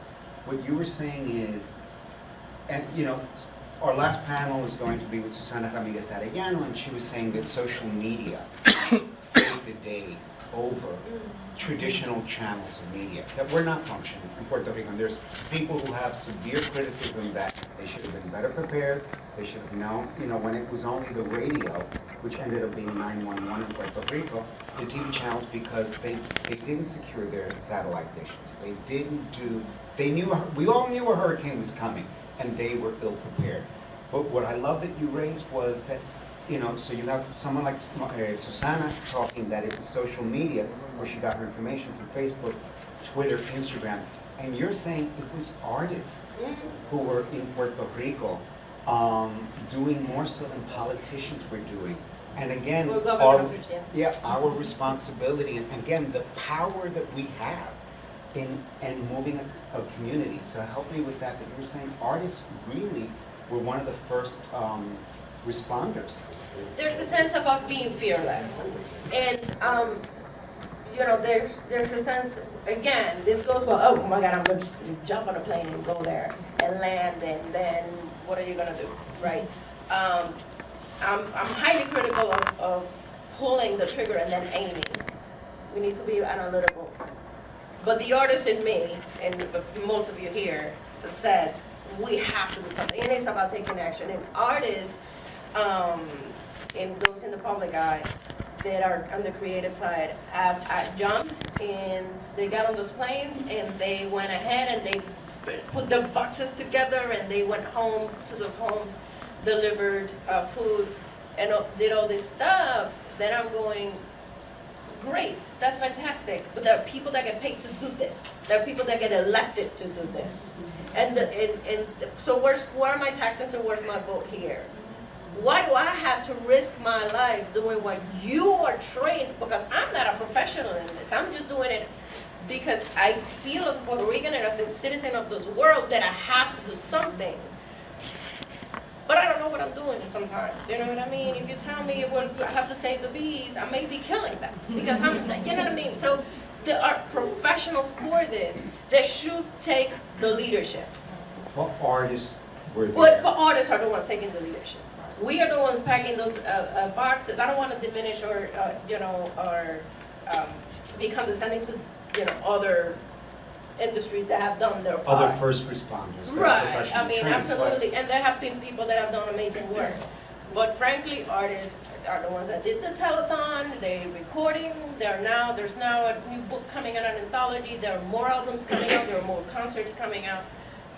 what you were saying is, and, you know, our last panel is going to be with Susana Ramirez Arellano, and she was saying that social media saved the day over traditional channels of media, that we're not functioning in Puerto Rico. And there's people who have severe criticism that they should have been better prepared, they should have known, you know, when it was only the radio, which ended up being 911 in Puerto Rico, the TV channels, because they didn't secure their satellite dishes. They didn't do, they knew, we all knew a hurricane was coming, and they were ill prepared. But what I love that you raised was that, you know, so you have someone like Susana talking that it was social media where she got her information through Facebook, Twitter, Instagram. and you're saying it was artists who were in Puerto Rico doing more so than politicians were doing. And again, our responsibility, and again, the power that we have in moving a community. So help me with that, but you were saying artists really were one of the first responders. There's a sense of us being fearless. And, you know, there's a sense, again, this goes, well, oh my God, I'm going to jump on a plane and go there and land, and then what are you going to do, right? I'm highly critical of pulling the trigger and then aiming. We need to be analytical. But the artist in me, and most of you here, says we have to do something. And it's about taking action. And artists, and those in the public eye that are on the creative side, have jumped and they got on those planes and they went ahead and they put the boxes together and they went home to those homes, delivered food, and did all this stuff. Then I'm going, great, that's fantastic. But there are people that get paid to do this. There are people that get elected to do this. And so where are my taxes and where's my vote here? Why do I have to risk my life doing what you are trained? Because I'm not a professional in this. I'm just doing it because I feel as a Puerto Rican and as a citizen of this world that I have to do something. But I don't know what I'm doing sometimes, you know what I mean? If you tell me, well, I have to save the bees, I may be killing them because I'm, you know what I mean? So there are professionals for this that should take the leadership. Well, artists were there. But artists are the ones taking the leadership. We are the ones packing those boxes. I don't want to diminish or, you know, or be condescending to, you know, other industries that have done their part. Other first responders. Right, I mean, absolutely, and there have been people that have done amazing work. But frankly, artists are the ones that did the telethon, they're recording, there's now a new book coming out, an anthology, there are more albums coming out, there are more concerts coming out,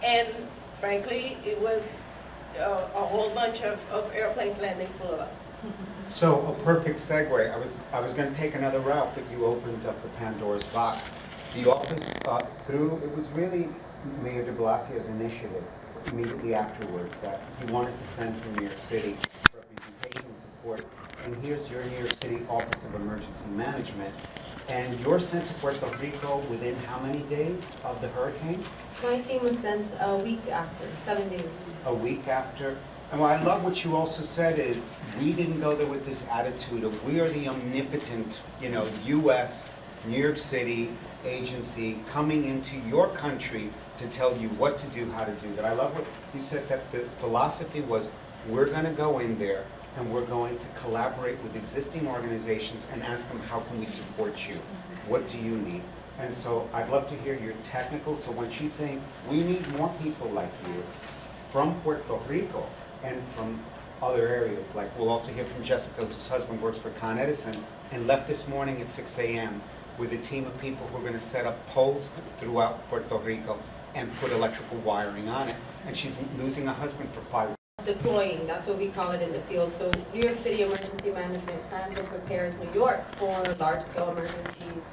and frankly, it was a whole bunch of airplanes landing full of us. So a perfect segue, I was going to take another route, but you opened up the Pandora's box. The office, it was really Mayor de Blasio's initiative immediately afterwards that he wanted to send from New York City representation and support. And here's your New York City Office of Emergency Management. And you're sent to Puerto Rico within how many days of the hurricane? My team was sent a week after, 7 days. A week after. And what I love what you also said is we didn't go there with this attitude of we are the omnipotent, you know, U.S., New York City agency coming into your country to tell you what to do, how to do that. I love what you said, that the philosophy was we're going to go in there and we're going to collaborate with existing organizations and ask them how can we support you? What do you need? And so I'd love to hear your technical. So when she's saying we need more people like you from Puerto Rico and from other areas, like we'll also hear from Jessica, whose husband works for Con Edison and left this morning at 6 a.m. with a team of people who are going to set up poles throughout Puerto Rico and put electrical wiring on it. And she's losing a husband for 5 years. Deploying, that's what we call it in the field. So New York City Emergency Management plans and prepares New York for large-scale emergencies.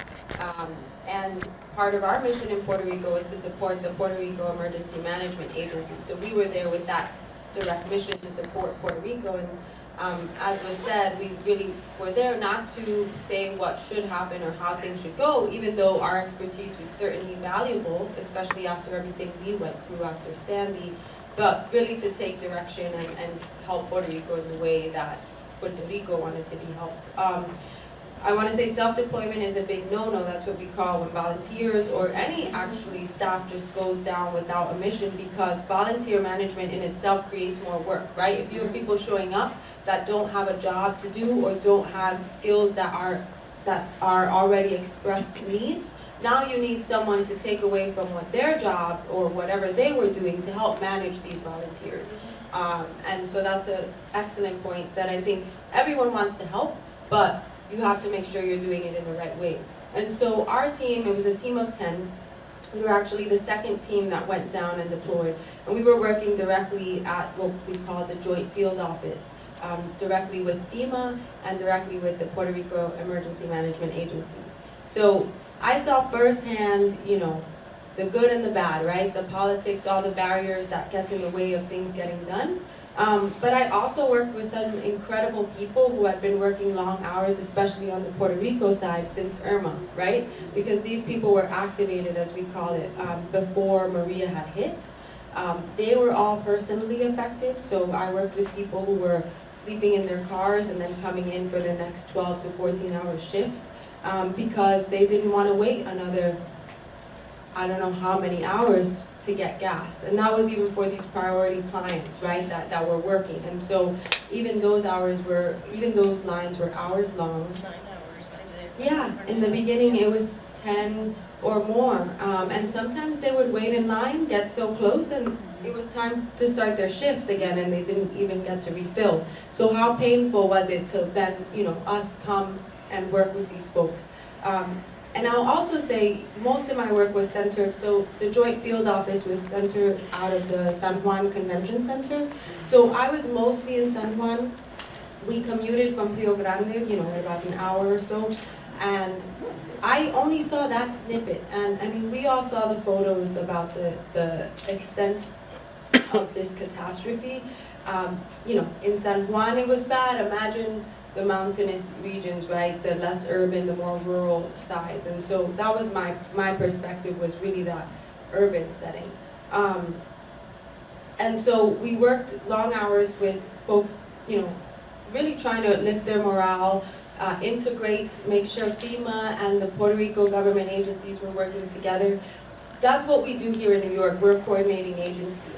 And part of our mission in Puerto Rico is to support the Puerto Rico Emergency Management Agency. So we were there with that direct mission to support Puerto Rico. And as was said, we really were there not to say what should happen or how things should go, even though our expertise was certainly valuable, especially after everything we went through after Sandy, but really to take direction and help Puerto Rico in the way that Puerto Rico wanted to be helped. I want to say self-deployment is a big no-no. That's what we call when volunteers or any actually staff just goes down without a mission, because volunteer management in itself creates more work, right? If you have people showing up that don't have a job to do or don't have skills that are already expressed needs, now you need someone to take away from what their job or whatever they were doing to help manage these volunteers. And so that's an excellent point that I think everyone wants to help, but you have to make sure you're doing it in the right way. And so our team, it was a team of 10. We were actually the second team that went down and deployed. And we were working directly at what we call the Joint Field Office, directly with FEMA and directly with the Puerto Rico Emergency Management Agency. So I saw firsthand, the good and the bad, right? The politics, all the barriers that gets in the way of things getting done. But I also worked with some incredible people who had been working long hours, especially on the Puerto Rico side, since Irma, right? Because these people were activated, as we call it, before Maria had hit. They were all personally affected, so I worked with people who were sleeping in their cars and then coming in for the next 12 to 14-hour shift because they didn't want to wait another, I don't know how many hours to get gas. And that was even for these priority clients, right, that were working. And so even those lines were hours long. 9 hours, I did. Yeah, in the beginning it was 10 or more. And sometimes they would wait in line, get so close, and it was time to start their shift again, and they didn't even get to refill. So how painful was it to then, us come and work with these folks? And I'll also say most of my work was centered, so the Joint Field Office was centered out of the San Juan Convention Center. So I was mostly in San Juan. We commuted from Rio Grande, about an hour or so. And I only saw that snippet. And I mean, we all saw the photos about the extent of this catastrophe. In San Juan it was bad. Imagine the mountainous regions, right? The less urban, the more rural sides. And so that was my perspective, was really that urban setting. And so we worked long hours with folks, really trying to lift their morale, integrate, make sure FEMA and the Puerto Rico government agencies were working together. That's what we do here in New York. We're a coordinating agency.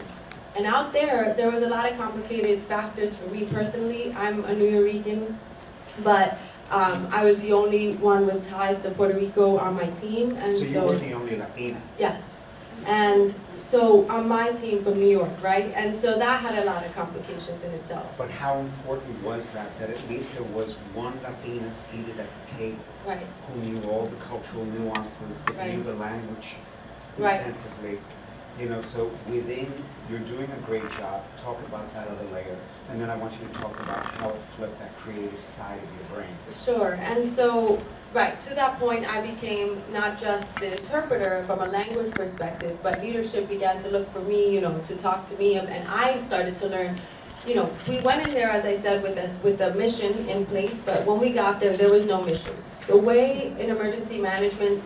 And out there was a lot of complicated factors for me personally. I'm a New Yorican, but I was the only one with ties to Puerto Rico on my team. And so you were the only Latina? Yes. And so on my team from New York, right? And so that had a lot of complications in itself. But how important was that at least there was one Latina seated at the table, right, who knew all the cultural nuances, that right, knew the language right, intensively? So within, you're doing a great job. Talk about that other layer. And then I want you to talk about how it flipped that creative side of your brain. Sure. And so, right, to that point, I became not just the interpreter from a language perspective, but leadership began to look for me, to talk to me. And I started to learn, we went in there, as I said, with a mission in place, but when we got there was no mission. The way in emergency management,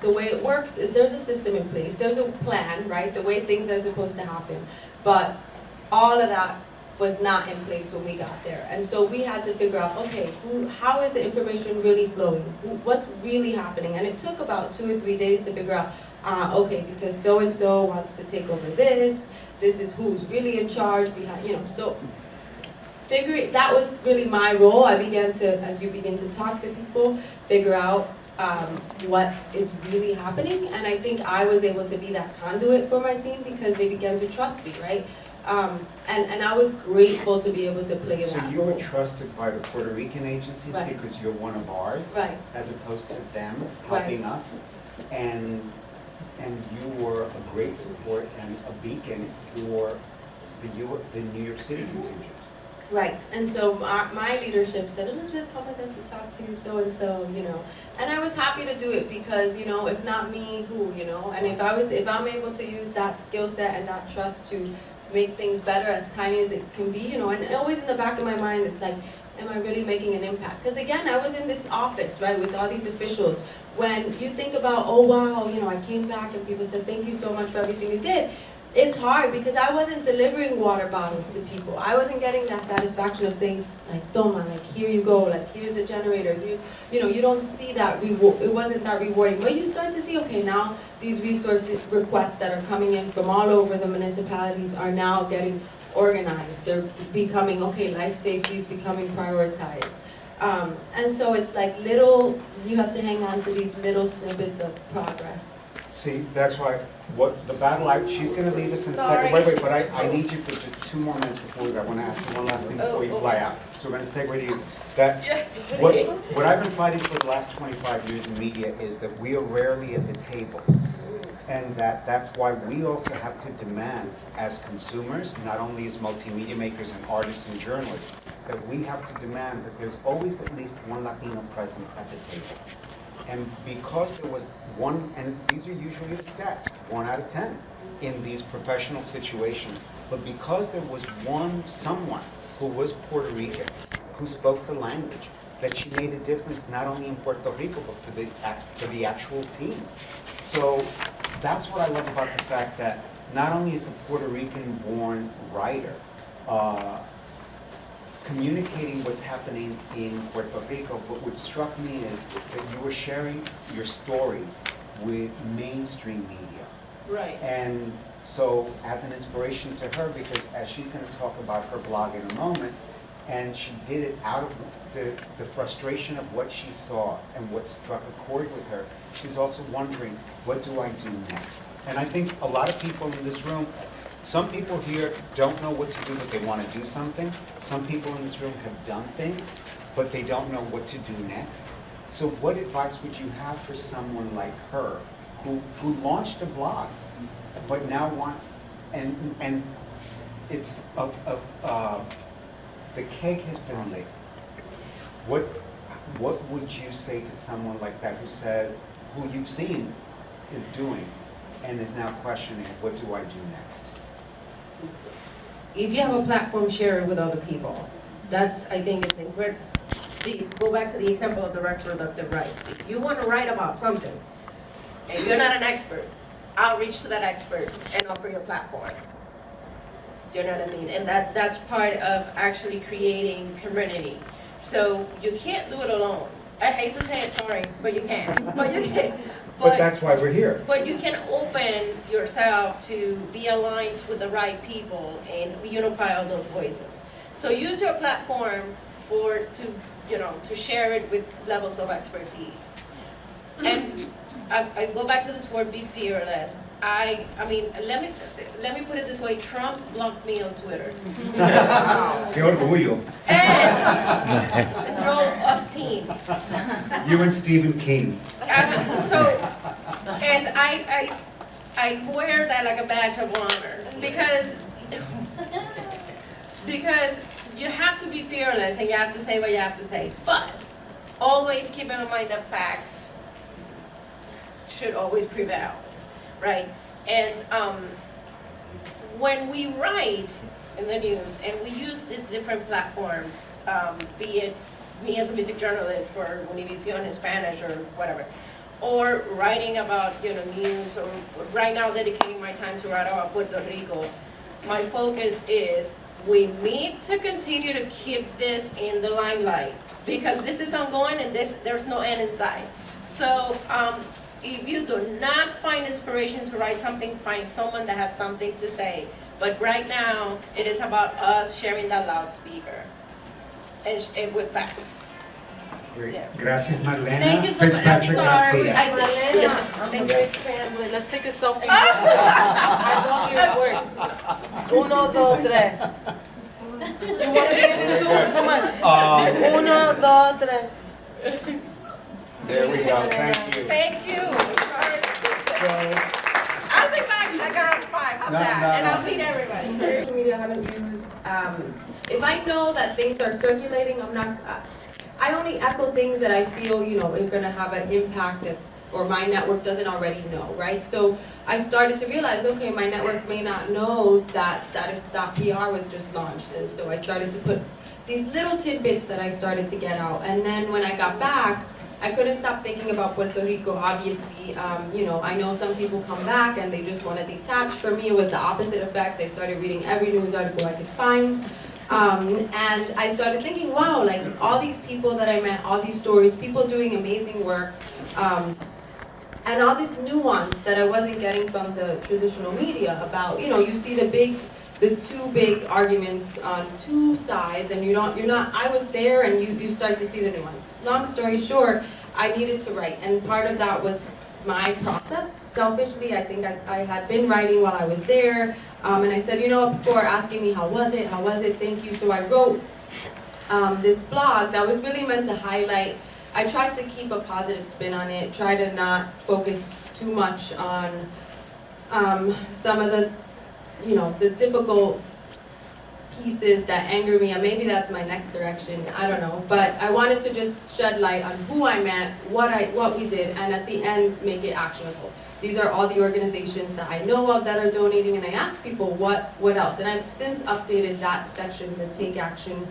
the way it works is there's a system in place, there's a plan, right, the way things are supposed to happen, but all of that was not in place when we got there. And so we had to figure out, okay, how is the information really flowing? What's really happening? And it took about 2 or 3 days to figure out, okay, because so-and-so wants to take over this is who's really in charge behind, so that was really my role. I began to, as you begin to talk to people, figure out what is really happening, and I think I was able to be that conduit for my team because they began to trust me, right? And I was grateful to be able to play that role. So you were trusted by the Puerto Rican agencies, right, because you're one of ours, right, as opposed to them helping, right, us, and you were a great support and a beacon for the New York City contingent. Right, and so my leadership said, Elizabeth, come with us and talk to so-and-so, And I was happy to do it because, if not me, who, And if I'm able to use that skill set and that trust to make things better, as tiny as it can be, and always in the back of my mind, it's like, am I really making an impact? Because again, I was in this office, right, with all these officials. When you think about, oh wow, I came back and people said, thank you so much for everything you did. It's hard because I wasn't delivering water bottles to people. I wasn't getting that satisfaction of saying, like, toma, like, here you go, like, here's a generator, here's, you don't see that reward. It wasn't that rewarding. But you start to see, okay, now these resource requests that are coming in from all over the municipalities are now getting organized. They're becoming, okay, life safety is becoming prioritized. And so it's like you have to hang on to these little snippets of progress. See, that's why, the battle, she's going to leave us in a second. Wait, but I need you for just 2 more minutes before we go. I want to ask you one last thing before you fly out. So we're going to segue to you. Yes. What I've been fighting for the last 25 years in media is that we are rarely at the table. And that's why we also have to demand, as consumers, not only as multimedia makers and artists and journalists, that we have to demand that there's always at least one Latino present at the table. And because there was one, and these are usually the stats, 1 out of 10 in these professional situations, but because there was someone who was Puerto Rican, who spoke the language, that she made a difference not only in Puerto Rico, but for the actual team. So that's what I love about the fact that not only is a Puerto Rican-born writer communicating what's happening in Puerto Rico, but what struck me is that you were sharing your stories with mainstream media. Right. And so as an inspiration to her, because as she's going to talk about her blog in a moment, and she did it out of the frustration of what she saw and what struck a chord with her, she's also wondering, what do I do next? And I think a lot of people in this room, some people here don't know what to do, but they want to do something. Some people in this room have done things, but they don't know what to do next. So what advice would you have for someone like her, who launched a blog, but now wants, and it's the cake has been laid. What would you say to someone like that who says, who you've seen is doing, and is now questioning, what do I do next? If you have a platform, share it with other people. That's, I think it's incredible. Go back to the example of the reproductive rights. If you want to write about something, and you're not an expert, outreach to that expert and offer your platform. You know what I mean? And that's part of actually creating community. So you can't do it alone. I hate to say it, sorry, but you can. But you can. But that's why we're here. But you can open yourself to be aligned with the right people and unify all those voices. So use your platform to share it with levels of expertise. And I go back to this word, be fearless. I mean, let me put it this way. Trump blocked me on Twitter. Qué orgullo. And drove us team. You and Stephen King. And I wear that like a badge of honor because you have to be fearless and you have to say what you have to say. But always keep in mind that facts should always prevail. Right? And when we write in the news and we use these different platforms, be it me as a music journalist for Univision in Spanish or whatever, or writing about news, or right now dedicating my time to write about Puerto Rico, my focus is we need to continue to keep this in the limelight because this is ongoing and there's no end in sight. So if you do not find inspiration to write something, find someone that has something to say. But right now, it is about us sharing that loudspeaker and with facts. Great. Yeah. Gracias, Marlena. Thank you so much. I'm sorry. Fitzpatrick-Garcia. I'm a great family. Let's take a selfie. I love your work. Uno, dos, tres. You want to be in it too? Come on. Uno, dos, tres. There we go. Thank you. Thank you. I'll be back like around 5. How's that? No. And I'll meet everybody. Social media I haven't used. If I know that things are circulating, I only echo things that I feel, is going to have an impact or my network doesn't already know, right? So I started to realize, okay, my network may not know that status.pr was just launched. And so I started to put these little tidbits that I started to get out. And then when I got back, I couldn't stop thinking about Puerto Rico, obviously. I know some people come back and they just want to detach. For me, it was the opposite effect. I started reading every news article I could find. And I started thinking, wow, like all these people that I met, all these stories, people doing amazing work, and all this nuance that I wasn't getting from the traditional media about, you see the two big arguments on two sides, and I was there and you start to see the nuance. Long story short, I needed to write, and part of that was my process. Selfishly, I think I had been writing while I was there, and I said, people are asking me, how was it, thank you. So I wrote this blog that was really meant to highlight, I tried to keep a positive spin on it, try to not focus too much on some of the the difficult pieces that anger me, and maybe that's my next direction, I don't know. But I wanted to just shed light on who I met, what we did, and at the end, make it actionable. These are all the organizations that I know of that are donating, and I asked people what else. And I've since updated that section, the Take Action.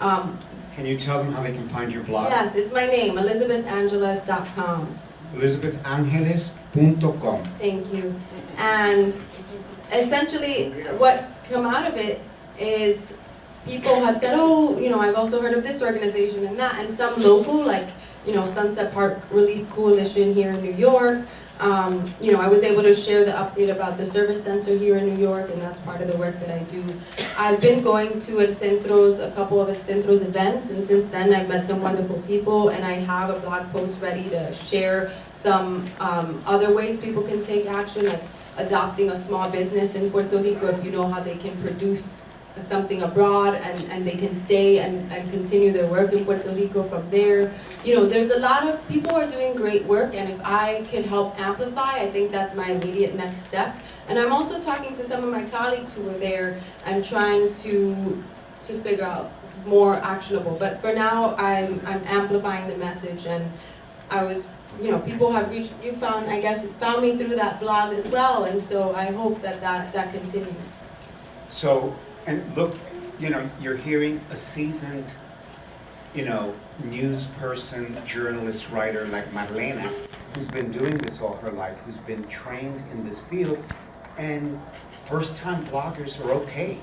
Can you tell them how they can find your blog? Yes, it's my name, ElizabethAngeles.com. ElizabethAngeles.com. Thank you. And essentially, what's come out of it is people have said, oh, you know, I've also heard of this organization and that, and some local, like, you know, Sunset Park Relief Coalition here in New York. You know, I was able to share the update about the service center here in New York, and that's part of the work that I do. I've been going to a couple of El Centro's events, and since then I've met some wonderful people, and I have a blog post ready to share some other ways people can take action, like adopting a small business in Puerto Rico, if you know how they can produce something abroad and they can stay and continue their work in Puerto Rico from there. You know, there's a lot of people are doing great work, and if I can help amplify, I think that's my immediate next step. And I'm also talking to some of my colleagues who were there and trying to figure out more actionable. But for now, I'm amplifying the message, and I was, you know, people have reached, found me through that blog as well, and so I hope that continues. So, and look, you know, you're hearing a seasoned, you know, news person, journalist, writer like Marlena, who's been doing this all her life, who's been trained in this field, and first-time bloggers are okay.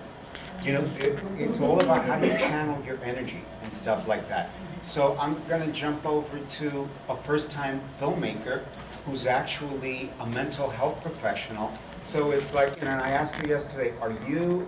You know, it's all about how you channel your energy and stuff like that. So I'm gonna jump over to a first-time filmmaker who's actually a mental health professional. So it's like, you know, and I asked her yesterday, are you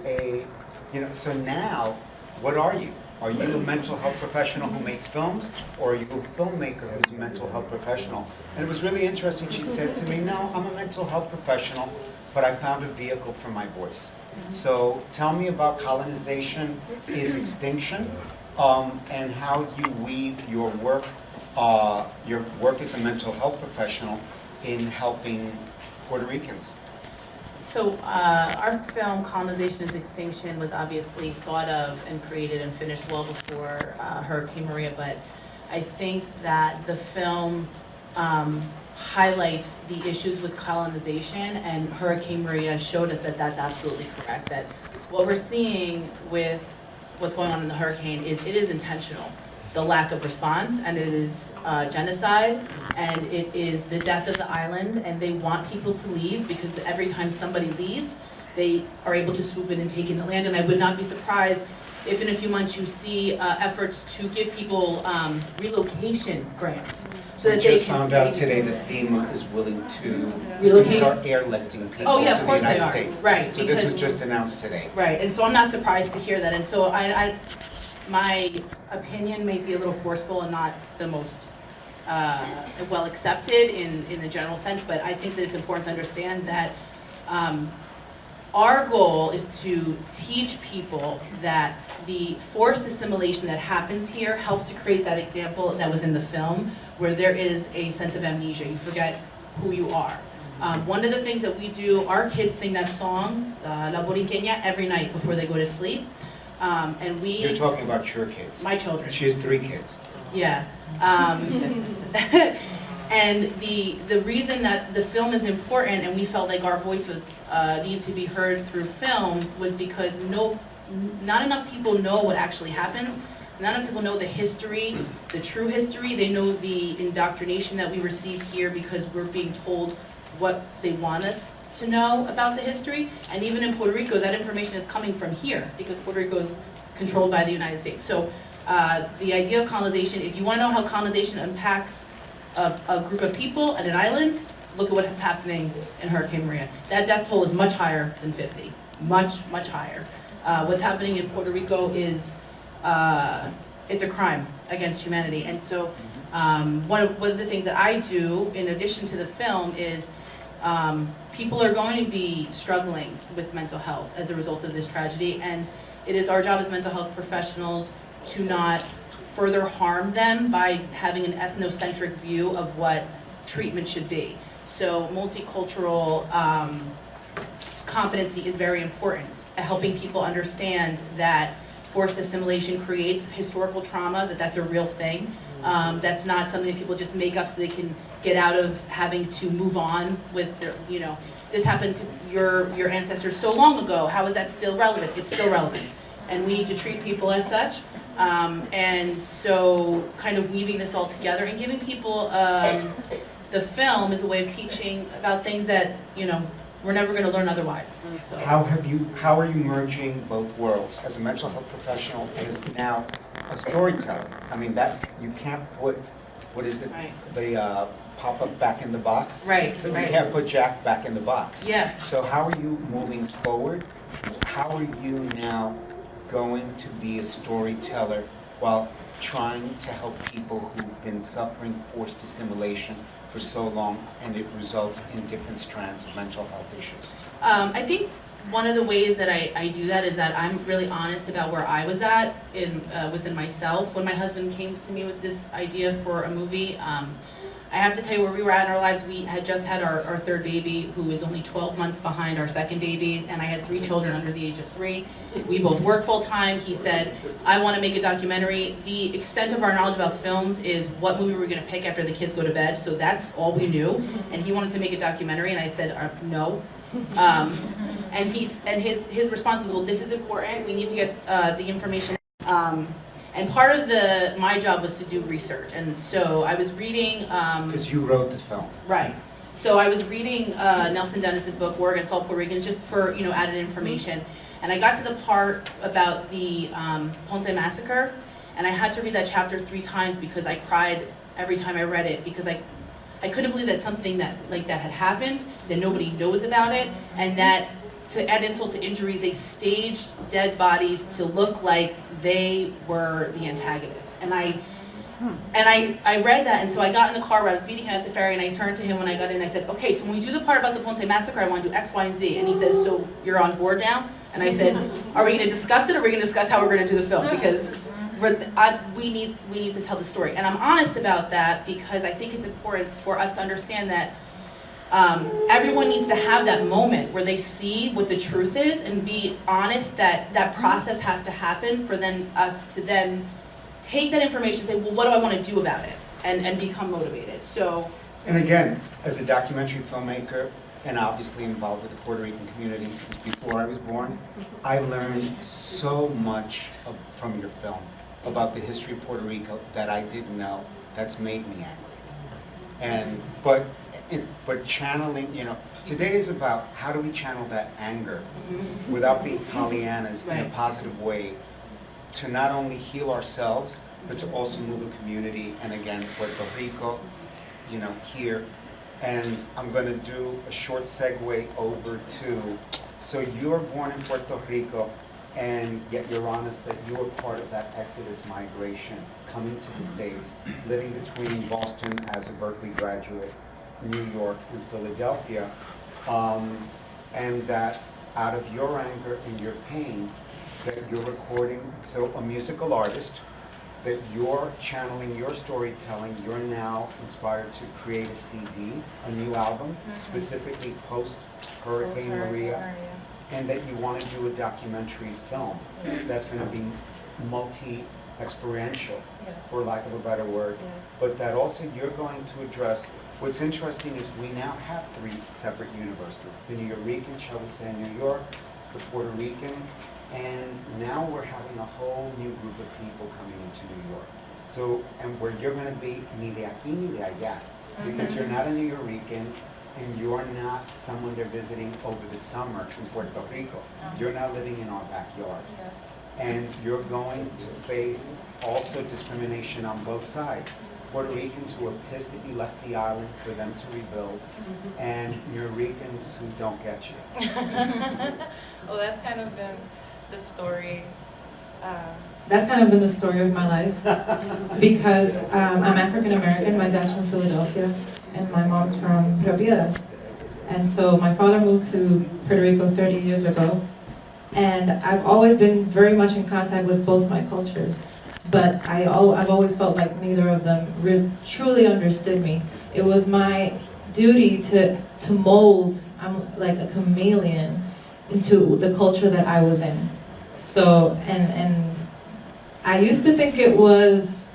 so now, what are you? Are you a mental health professional who makes films, or are you a filmmaker who's a mental health professional? And it was really interesting. She said to me, no, I'm a mental health professional, but I found a vehicle for my voice. So tell me about Colonization is Extinction, and how you weave your work as a mental health professional in helping Puerto Ricans. So our film, Colonization is Extinction, was obviously thought of and created and finished well before Hurricane Maria, but I think that the film highlights the issues with colonization, and Hurricane Maria showed us that that's absolutely correct, that what we're seeing with what's going on in the hurricane is it is intentional. The lack of response, and it is genocide, and it is the death of the island, and they want people to leave because every time somebody leaves, they are able to swoop in and take in the land. And I would not be surprised if in a few months you see efforts to give people relocation grants so that they can. We just found out today that FEMA is willing to start airlifting people to the United States. Right. So this was just announced today. Right, and so I'm not surprised to hear that. And so my opinion may be a little forceful and not the most well accepted in the general sense, but I think that it's important to understand that our goal is to teach people that the forced assimilation that happens here helps to create that example that was in the film, where there is a sense of amnesia. You forget who you are. One of the things that we do, our kids sing that song, La Boriqueña, every night before they go to sleep. And we... You're talking about your kids. My children. She has 3 kids. Yeah. And the reason that the film is important, and we felt like our voice was needed to be heard through film, was because not enough people know what actually happens. Not enough people know the history, the true history. They know the indoctrination that we receive here because we're being told what they want us to know about the history. And even in Puerto Rico, that information is coming from here because Puerto Rico is controlled by the United States. So the idea of colonization, if you want to know how colonization impacts a group of people and an island, look at what's happening in Hurricane Maria. That death toll is much higher than 50, much, much higher. What's happening in Puerto Rico is, it's a crime against humanity. And so one of the things that I do, in addition to the film, is people are going to be struggling with mental health as a result of this tragedy, and it is our job as mental health professionals to not further harm them by having an ethnocentric view of what treatment should be. So multicultural competency is very important, helping people understand that forced assimilation creates historical trauma, that's a real thing. That's not something that people just make up so they can get out of having to move on with their, you know, this happened to your ancestors so long ago, how is that still relevant? It's still relevant. And we need to treat people as such. And so kind of weaving this all together and giving people the film is a way of teaching about things that, you know, we're never going to learn otherwise. So. How are you merging both worlds as a mental health professional and as now a storyteller? I mean, that you can't put, what is it, right. the pop-up back in the box? Right, You right. can't put Jack back in the box. Yeah. So how are you moving forward? How are you now going to be a storyteller while trying to help people who've been suffering forced assimilation for so long, and it results in different strands of mental health issues? I think one of the ways that I do that is that I'm really honest about where I was at within myself. When my husband came to me with this idea for a movie, I have to tell you where we were at in our lives. We had just had our third baby, who is only 12 months behind our second baby, and I had 3 children under the age of 3. We both work full time. He said, I want to make a documentary. The extent of our knowledge about films is what movie we're going to pick after the kids go to bed, so that's all we knew. And he wanted to make a documentary, and I said, no. And his response was, well, this is important. We need to get the information. And part of my job was to do research, and so I was reading. Because you wrote the film. Right. So I was reading Nelson Dennis's book, War Against All Puerto Ricans, just for added information. And I got to the part about the Ponce Massacre, and I had to read that chapter 3 times because I cried every time I read it, because I couldn't believe that something like that had happened, that nobody knows about it, and that to add insult to injury, they staged dead bodies to look like they were the antagonists. And I read that, and so I got in the car where I was meeting him at the ferry, and I turned to him when I got in, and I said, okay, so when we do the part about the Ponce Massacre, I want to do X, Y, and Z. And he says, so you're on board now? And I said, are we going to discuss it, or are we going to discuss how we're going to do the film? Because we need to tell the story. And I'm honest about that because I think it's important for us to understand that everyone needs to have that moment where they see what the truth is and be honest that that process has to happen for us to then take that information and say, well, what do I want to do about it? And become motivated. So. And again, as a documentary filmmaker, and obviously involved with the Puerto Rican community since before I was born, I learned so much from your film about the history of Puerto Rico that I didn't know. That's made me angry. But channeling, today is about how do we channel that anger without being Pollyannas in a positive way to not only heal ourselves, but to also move the community, and again, Puerto Rico, here. And I'm going to do a short segue over to, so you were born in Puerto Rico, and yet you're honest that you were part of that Exodus migration, coming to the States, living between Boston as a Berkeley graduate, New York, and Philadelphia, and that out of your anger and your pain, that you're recording, so a musical artist, that you're channeling your storytelling, you're now inspired to create a CD, a new album, specifically post-Hurricane Maria, and that you want to do a documentary film that's going to be multi-experiential, for lack of a better word, but that also you're going to address. What's interesting is we now have 3 separate universes, the New Yorker, shall we say, New York, the Puerto Rican, and now we're having a whole new group of people coming into New York. So, and where you're going to be ni de aquí ni de allá, because you're not a New Yorker, and you're not someone they're visiting over the summer in Puerto Rico. You're now living in our backyard. And you're going to face also discrimination on both sides. Puerto Ricans who are pissed that you left the island for them to rebuild, and New Yorkers who don't get you. Well, that's kind of been the story. That's kind of been the story of my life, because I'm African American. My dad's from Philadelphia, and my mom's from Florida. And so my father moved to Puerto Rico 30 years ago, and I've always been very much in contact with both my cultures. But I've always felt like neither of them truly understood me. It was my duty to mold. I'm like a chameleon, into the culture that I was in. So, and I used to think it was,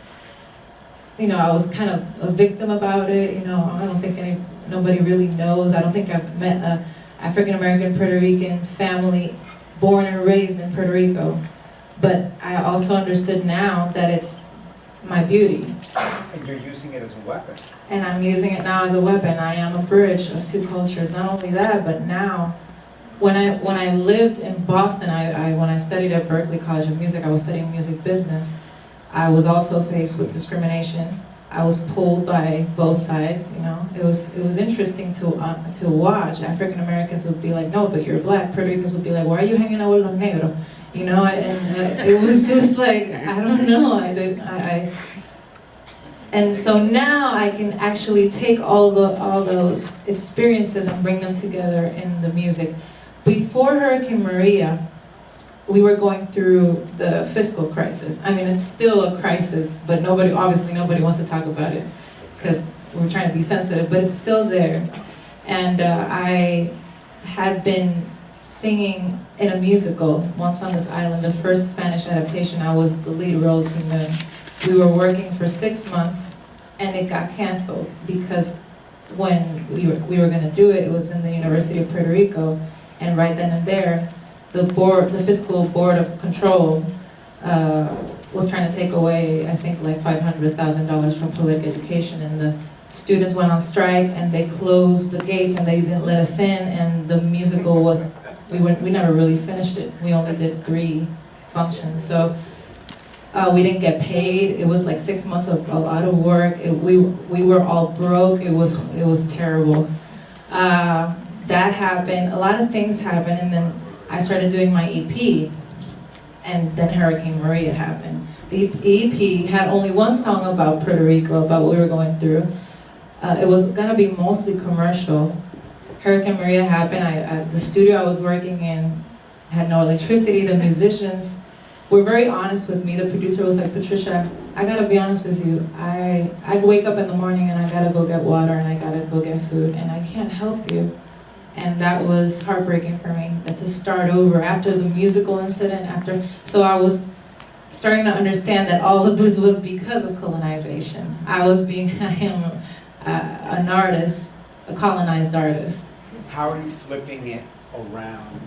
you know, I was kind of a victim about it, you know, I don't think nobody really knows. I don't think I've met a African-American Puerto Rican family born and raised in Puerto Rico. But I also understood now that it's my beauty. And you're using it as a weapon. And I'm using it now as a weapon. I am a bridge of two cultures. Not only that, but now, when I lived in Boston, when I studied at Berklee College of Music, I was studying music business. I was also faced with discrimination. I was pulled by both sides, you know. It was interesting to watch. African Americans would be like, no, but you're black. Puerto Ricans would be like, why are you hanging out with los negros? You know, and it was just like, I don't know. And so now I can actually take all those experiences and bring them together in the music. Before Hurricane Maria, we were going through the fiscal crisis. I mean, it's still a crisis, but obviously nobody wants to talk about it because we're trying to be sensitive, but it's still there. And I had been singing in a musical, Once on This Island, the first Spanish adaptation. I was the lead role team in. We were working for 6 months, and it got canceled because when we were going to do it, it was in the University of Puerto Rico, and right then and there, the fiscal board of control was trying to take away, I think, like $500,000 from public education, and the students went on strike, and they closed the gates, and they didn't let us in, and the musical was, we never really finished it. We only did 3 functions, so we didn't get paid. It was like 6 months of a lot of work. We were all broke. It was terrible. That happened. A lot of things happened, and then I started doing my EP, and then Hurricane Maria happened. The EP had only one song about Puerto Rico, about what we were going through. It was gonna be mostly commercial. Hurricane Maria happened. The studio I was working in had no electricity. The musicians were very honest with me. The producer was like, Patricia, I gotta be honest with you. I wake up in the morning and I gotta go get water and I gotta go get food, and I can't help you. And that was heartbreaking for me, to start over after the musical incident, so I was starting to understand that all of this was because of colonization. I am an artist, a colonized artist. How are you flipping it around?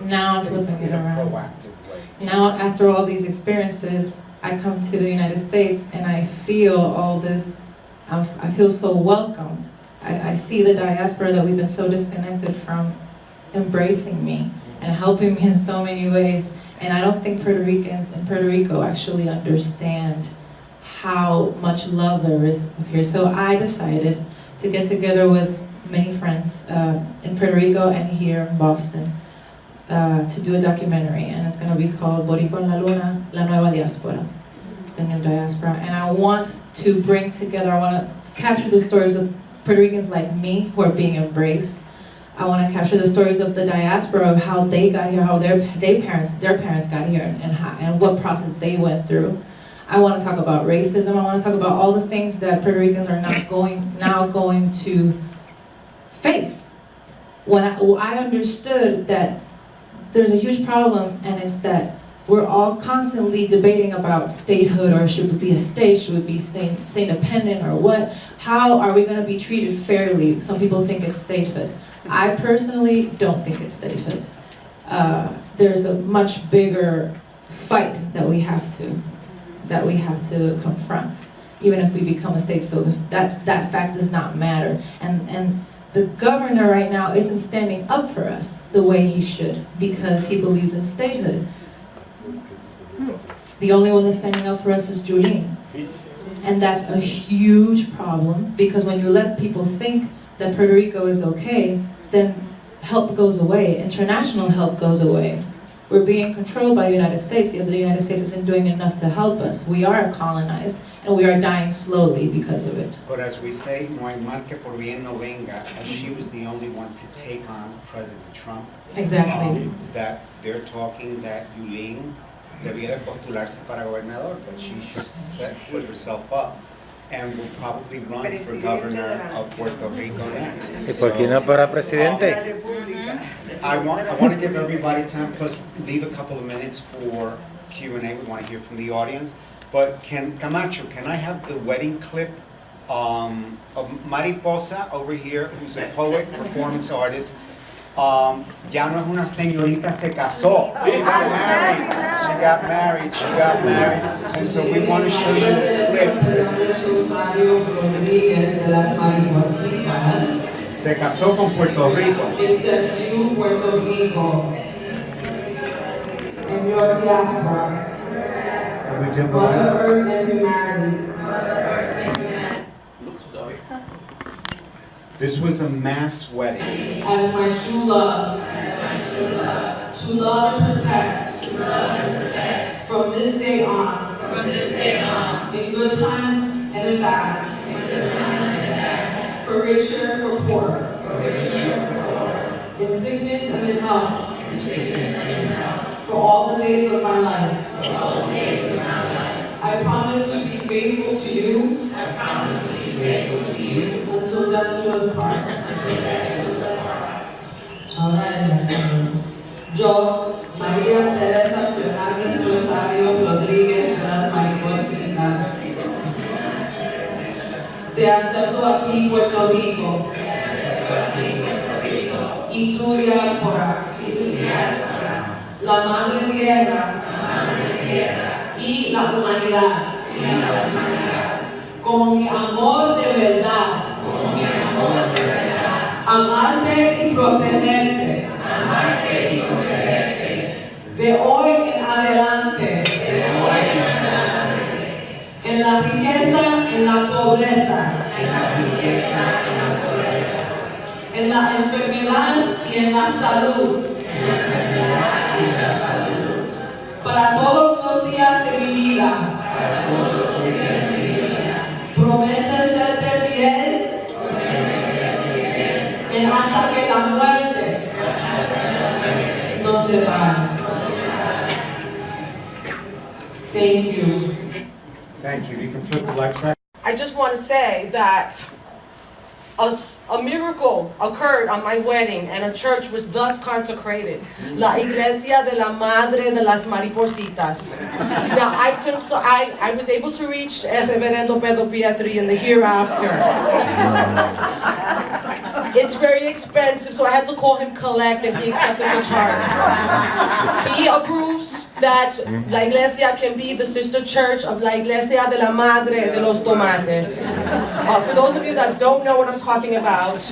Now I'm flipping it around. In a proactive way. Now, after all these experiences, I come to the United States and I feel all this, I feel so welcomed. I see the diaspora that we've been so disconnected from embracing me and helping me in so many ways. And I don't think Puerto Ricans in Puerto Rico actually understand how much love there is here. So I decided to get together with many friends in Puerto Rico and here in Boston to do a documentary. And it's going to be called Boricua en la Luna, La Nueva Diáspora, the new diaspora. And I want to bring together, I want to capture the stories of Puerto Ricans like me who are being embraced. I want to capture the stories of the diaspora, of how they got here, how their parents got here, and what process they went through. I want to talk about racism. I want to talk about all the things that Puerto Ricans are now going to face. When I understood that there's a huge problem, and it's that we're all constantly debating about statehood, or should it be a state, should it be state independent, or what? How are we going to be treated fairly? Some people think it's statehood. I personally don't think it's statehood. There's a much bigger fight that we have to confront, even if we become a state. So that fact does not matter. And the governor right now isn't standing up for us the way he should, because he believes in statehood. The only one that's standing up for us is Julín. And that's a huge problem, because when you let people think that Puerto Rico is okay, then help goes away, international help goes away. We're being controlled by the United States, yet the United States isn't doing enough to help us. We are colonized, and we are dying slowly because of it. But as we say, no hay mal que por bien no venga, as she was the only one to take on President Trump. Exactly. That they're talking that Julín debía de postularse para gobernador, but she should put herself up. and will probably run for governor of Puerto Rico next. ¿Y por qué no para presidente? I want to give everybody time, plus leave a couple of minutes for Q&A. We want to hear from the audience. But Camacho, can I have the wedding clip of Mariposa over here, who's a poet, performance artist? Ya no es una señorita, se casó. She got married. And so we want to show you the clip. Se casó con Puerto Rico. Puerto Rico. And your diaspora. Mother Earth and humanity. This was a mass wedding. As my true love. To love and protect. From this day on. In good times and in bad. For richer, for poorer. In sickness and in health. For all the days of my life. I promise to be faithful to you. Until death do us part. Yo, María Teresa Fernández Rosario Rodríguez de las Maripositas. Te acepto aquí, Puerto Rico. Y tu diáspora. La madre tierra. Y la humanidad. Con mi amor de verdad. Amarte y protegerte. De hoy en adelante. En la riqueza, en la pobreza. En la enfermedad y en la salud. Para todos los días de mi vida. Prometo serte fiel. En hasta que la muerte nos separe. Thank you. Thank you. You can flip the lights back. I just want to say that a miracle occurred on my wedding and a church was thus consecrated. La Iglesia de la Madre de las Maripositas. Now, I was able to reach El Reverendo Pedro Pietri in the hereafter. It's very expensive, so I had to call him collect, and he accepted the charge. He approves that La Iglesia can be the sister church of La Iglesia de la Madre de los Tomates. For those of you that don't know what I'm talking about,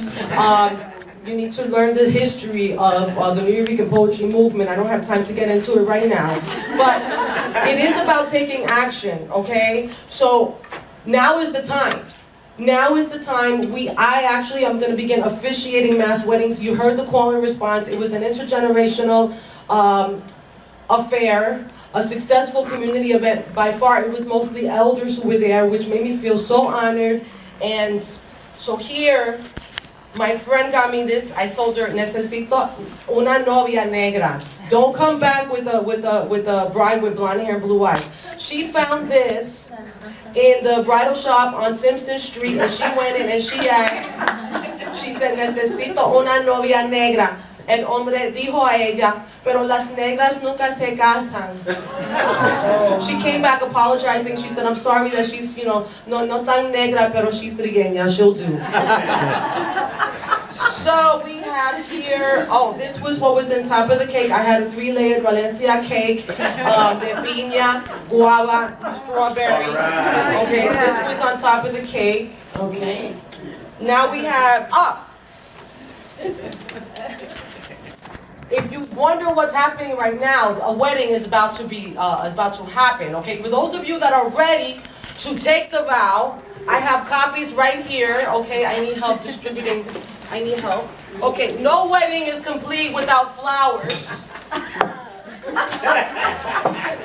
you need to learn the history of the New Rican poetry movement. I don't have time to get into it right now, but it is about taking action, okay? So now is the time. Now is the time. I actually am going to begin officiating mass weddings. You heard the call and response. It was an intergenerational affair, a successful community event. By far, it was mostly elders who were there, which made me feel so honored. And so here, my friend got me this. I told her, necesito una novia negra. Don't come back with a bride with blonde hair and blue eyes. She found this in the bridal shop on Simpson Street, and she went in and she asked, she said, necesito una novia negra. El hombre dijo a ella, pero las negras nunca se casan. She came back apologizing. She said, I'm sorry that she's, no tan negra, pero she's trigueña, she'll do. So we have here, this was what was on top of the cake. I had a 3-layered Valencia cake, de piña, guava, strawberry. Okay, this was on top of the cake. Okay. Now we have, if you wonder what's happening right now, a wedding is about to happen. Okay, for those of you that are ready to take the vow, I have copies right here. Okay, I need help distributing. I need help. Okay, no wedding is complete without flowers.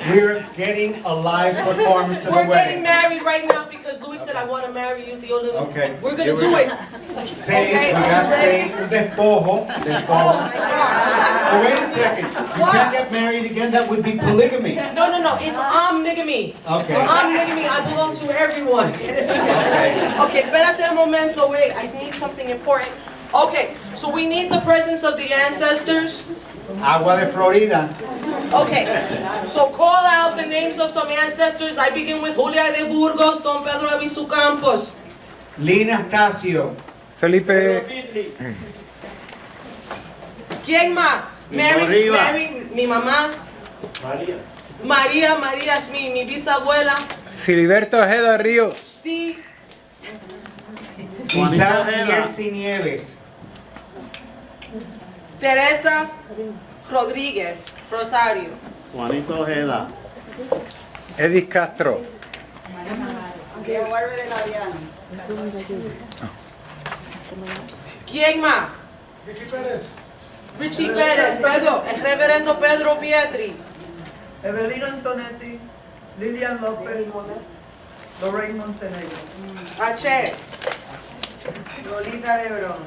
We're getting a live performance of the wedding. We're getting married right now because Louie said, I want to marry you, TíoLouie. Okay. We're going to do it. Say, we got say, despojo. Oh my God. Oh, wait a second. You can't get married again. That would be polygamy. No, it's omnigamy. Okay. Omnigamy, I belong to everyone. Okay, espérate un momento, wait, I need something important. Okay, so we need the presence of the ancestors. Agua de Florida. Okay, so call out the names of some ancestors. I begin with Julia de Burgos, Don Pedro Avisu Campos. Lina Tasio. Felipe. ¿Quién más? Mary, mi mamá. María es mi bisabuela. Filiberto Ojeda Río. Sí. Isabel Miguel Nieves. Teresa Rodríguez Rosario. Juanito Ojeda. Edith Castro. ¿Quién más? Richie Pérez, Pedro, el reverendo Pedro Pietri. Evelina Antonetti, Lilian López, Lorraine Montenegro. H. Lolita Lebrón.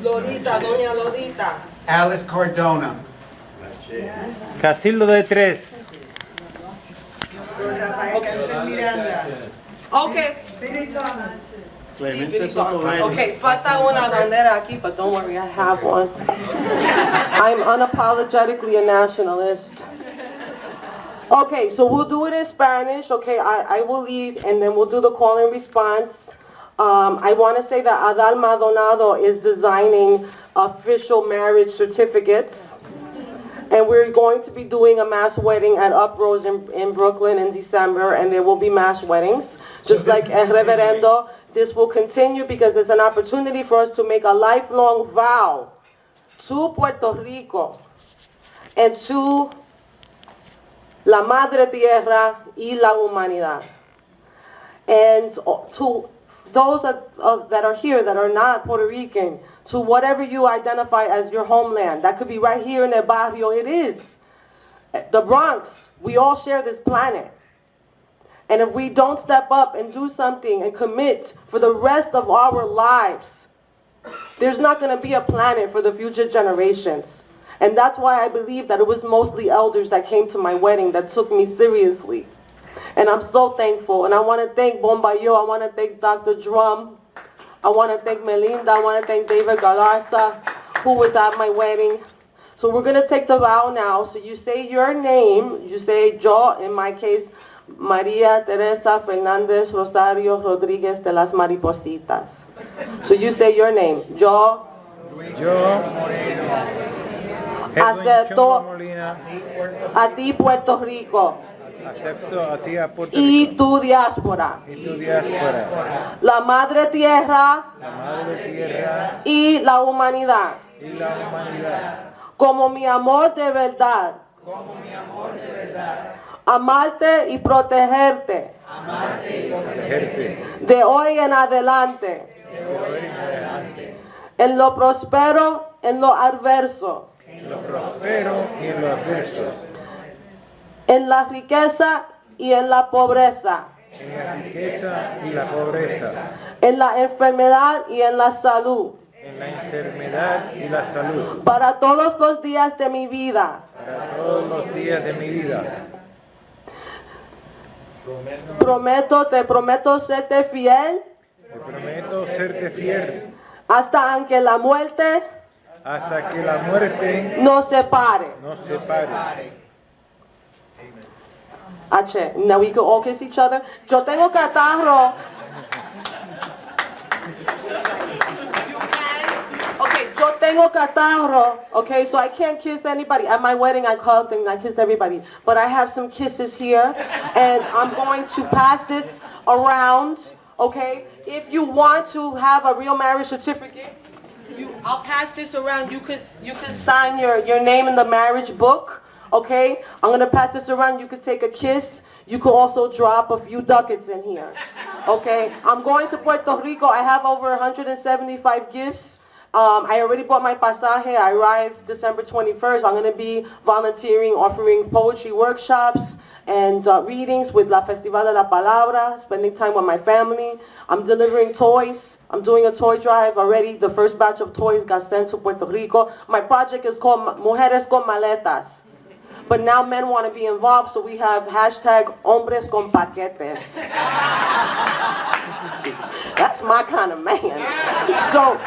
Lolita, doña Lolita. Alice Cardona. Casildo de Tres. Rafael Cáncer Miranda. Okay. Billy Thomas. Clemente Socorro. Okay, falta una bandera aquí, but don't worry, I have one. I'm unapologetically a nationalist. Okay, so we'll do it in Spanish. Okay, I will lead, and then we'll do the call and response. I want to say that Adal Maldonado is designing official marriage certificates. And we're going to be doing a mass wedding at Uprose in Brooklyn in December, and there will be mass weddings. Just like El Reverendo, this will continue because it's an opportunity for us to make a lifelong vow to Puerto Rico and to la Madre Tierra y la Humanidad. And to those that are here that are not Puerto Rican, to whatever you identify as your homeland. That could be right here in El Barrio. It is. The Bronx. We all share this planet. And if we don't step up and do something and commit for the rest of our lives, there's not going to be a planet for the future generations. And that's why I believe that it was mostly elders that came to my wedding that took me seriously. And I'm so thankful. And I want to thank Bombayo. I want to thank Dr. Drum. I want to thank Melinda. I want to thank David Galarza, who was at my wedding. So we're going to take the vow now. So you say your name. You say yo, in my case, María Teresa Fernández Rosario Rodríguez de las Maripositas. So you say your name. Yo Moreno. acepto Molina. a ti Puerto Rico Acepto a ti a Puerto y Rico. tu diáspora. Y tu diáspora. La Madre Tierra La Madre Tierra y la humanidad. y la humanidad. Como mi amor de verdad. Amarte y protegerte. Protegerte. De hoy en adelante. En lo próspero, en lo adverso. En lo próspero y en lo adverso. En la riqueza y en la pobreza. En la riqueza y la pobreza. En la enfermedad y en la salud. En la enfermedad y la salud. Para todos los días de mi vida. Para todos los días de mi vida. Te prometo serte fiel. Te prometo serte fiel. Hasta que la muerte hasta que la muerte nos separe. nos separe. H. Now we can all kiss each other. Yo tengo catarro. You can? Okay, yo tengo catarro. Okay, so I can't kiss anybody. At my wedding, I hugged and I kissed everybody. But I have some kisses here. And I'm going to pass this around. Okay? If you want to have a real marriage certificate, I'll pass this around. You could sign your name in the marriage book. Okay? I'm going to pass this around. You could take a kiss. You could also drop a few ducats in here. Okay? I'm going to Puerto Rico. I have over 175 gifts. I already bought my pasaje. I arrived December 21st. I'm going to be volunteering, offering poetry workshops and readings with La Festival de la Palabra, spending time with my family. I'm delivering toys. I'm doing a toy drive already. The first batch of toys got sent to Puerto Rico. My project is called Mujeres con Maletas. But now men want to be involved, so we have hashtag Hombres con Paquetes. That's my kind of man. So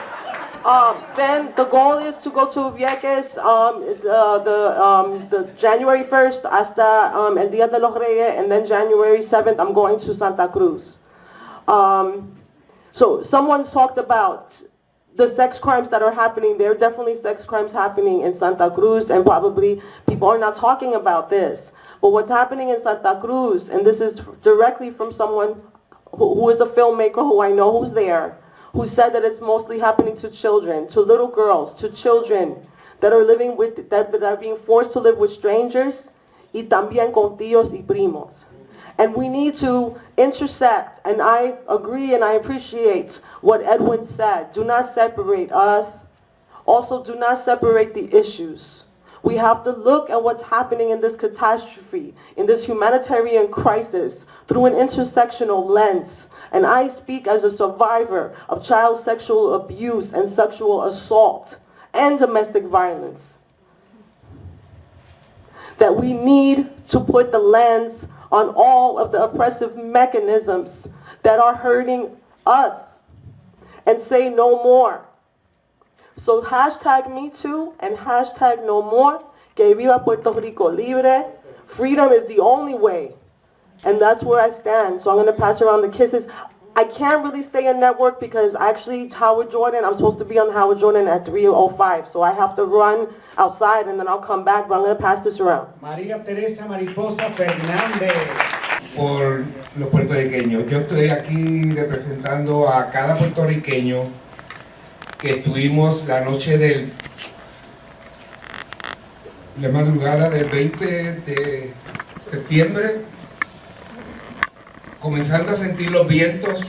then the goal is to go to Vieques the January 1st hasta el Día de los Reyes, and then January 7th I'm going to Santa Cruz. So someone talked about the sex crimes that are happening. There are definitely sex crimes happening in Santa Cruz, and probably people are not talking about this. But what's happening in Santa Cruz, and this is directly from someone who is a filmmaker who I know who's there, who said that it's mostly happening to children, to little girls, to children that are living with, that are being forced to live with strangers, y también con tíos y primos. And we need to intersect, and I agree and I appreciate what Edwin said. Do not separate us. Also, do not separate the issues. We have to look at what's happening in this catastrophe, in this humanitarian crisis, through an intersectional lens. And I speak as a survivor of child sexual abuse and sexual assault and domestic violence. That we need to put the lens on all of the oppressive mechanisms that are hurting us and say no more. So hashtag Me Too and hashtag No More. Que viva Puerto Rico libre. Freedom is the only way. And that's where I stand. So I'm going to pass around the kisses. I can't really stay in network because actually Howard Jordan, I'm supposed to be on Howard Jordan at 3:05. So I have to run outside and then I'll come back, but I'm going to pass this around. María Teresa, Mariposa, Fernández. Por los puertorriqueños. Yo estoy aquí representando a cada puertorriqueño que estuvimos la noche la madrugada del 20 de septiembre, comenzando a sentir los vientos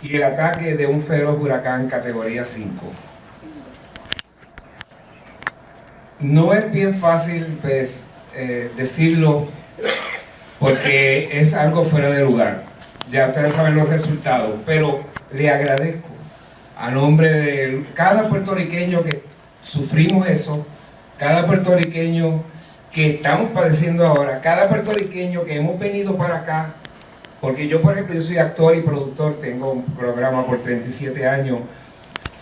y el ataque de un feroz huracán categoría 5. No es bien fácil pues, decirlo porque es algo fuera de lugar. Ya ustedes saben los resultados, pero le agradezco a nombre de cada puertorriqueño que sufrimos eso, cada puertorriqueño que estamos padeciendo ahora, cada puertorriqueño que hemos venido para acá, porque yo por ejemplo yo soy actor y productor, tengo un programa por 37 años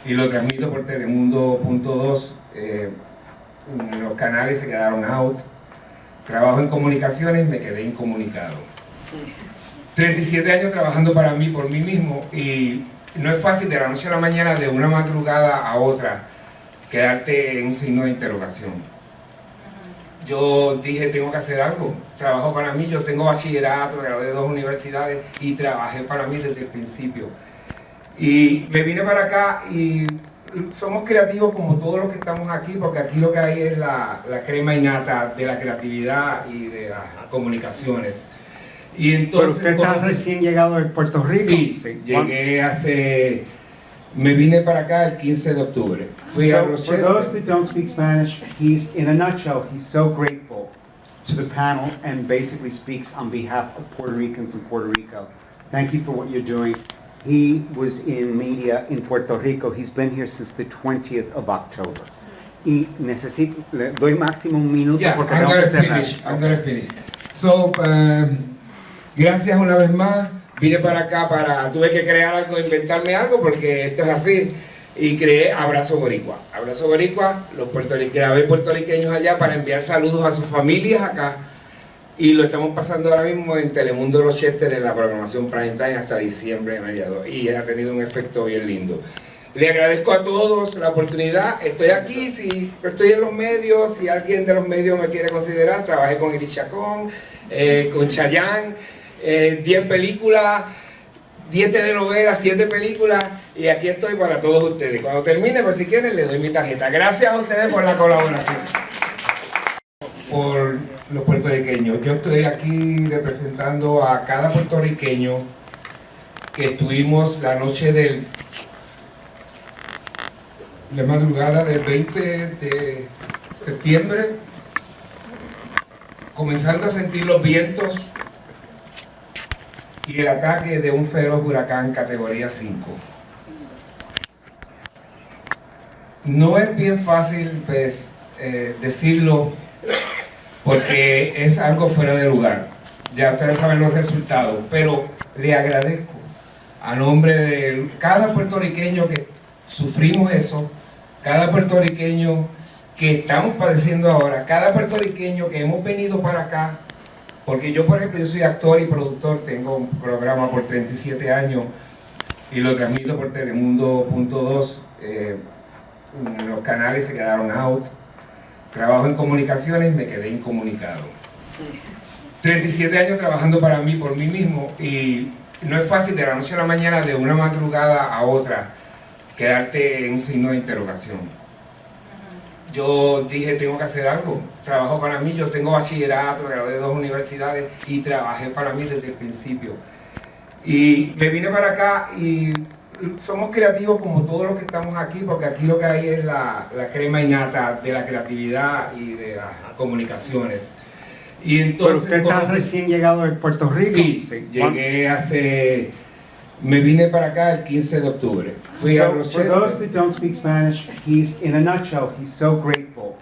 y lo transmito por Telemundo.2, los canales se quedaron out, trabajo en comunicaciones, me quedé incomunicado. 37 años trabajando para mí, por mí mismo, y no es fácil de la noche a la mañana, de una madrugada a otra, quedarte en un signo de interrogación. Yo dije, tengo que hacer algo, trabajo para mí, yo tengo bachillerato, gradué de 2 universidades y trabajé para mí desde el principio. Y me vine para acá y somos creativos como todos los que estamos aquí, porque aquí lo que hay es la crema innata de la creatividad y de las comunicaciones. Y entonces, pero usted está recién llegado de Puerto Rico. Sí, llegué me vine para acá el 15 de octubre. Fui a Rochester. For those that don't speak Spanish, he's, in a nutshell, he's so grateful to the panel and basically speaks on behalf of Puerto Ricans in Puerto Rico. Thank you for what you're doing. He was in media in Puerto Rico. He's been here since the 20th of October. Y le doy máximo un minuto porque I'm gonna finish. So, gracias una vez más. Vine para acá tuve que crear algo, inventarme algo porque esto es así. Y creé Abrazo Boricua. Abrazo Boricua, grabé puertorriqueños allá para enviar saludos a sus familias acá. Y lo estamos pasando ahora mismo en Telemundo Rochester en la programación Prime Time hasta diciembre de mediados. Y ha tenido un efecto bien lindo. Le agradezco a todos la oportunidad. Estoy aquí, si estoy en los medios, si alguien de los medios me quiere considerar. Trabajé con Iris Chacón, con Chayanne, 10 películas, 10 telenovelas, 7 películas. Y aquí estoy para todos ustedes. Cuando termine, pues si quieren, le doy mi tarjeta. Gracias a ustedes por la colaboración. Por los puertorriqueños. Yo estoy aquí representando a cada puertorriqueño que estuvimos la noche la madrugada del 20 de septiembre, comenzando a sentir los vientos y el ataque de un feroz huracán categoría 5. No es bien fácil, pues, decirlo porque es algo fuera de lugar. Ya ustedes saben los resultados, pero le agradezco a nombre de cada puertorriqueño que sufrimos eso, cada puertorriqueño que estamos padeciendo ahora, cada puertorriqueño que hemos venido para acá, porque yo, por ejemplo, yo soy actor y productor, tengo un programa por 37 años y lo transmito por Telemundo.2, los canales se quedaron out, trabajo en comunicaciones, me quedé incomunicado. 37 años trabajando para mí, por mí mismo, y no es fácil de la noche a la mañana, de una madrugada a otra, quedarte en un signo de interrogación. Yo dije, tengo que hacer algo, trabajo para mí, yo tengo bachillerato, gradué de 2 universidades y trabajé para mí desde el principio. Y me vine para acá y somos creativos como todos los que estamos aquí, porque aquí lo que hay es la crema innata de la creatividad y de las comunicaciones. Y entonces, pero usted está recién llegado de Puerto Rico. Sí, llegué me vine para acá el 15 de octubre. Fui a For those that don't speak Spanish, he's, in a nutshell, he's so grateful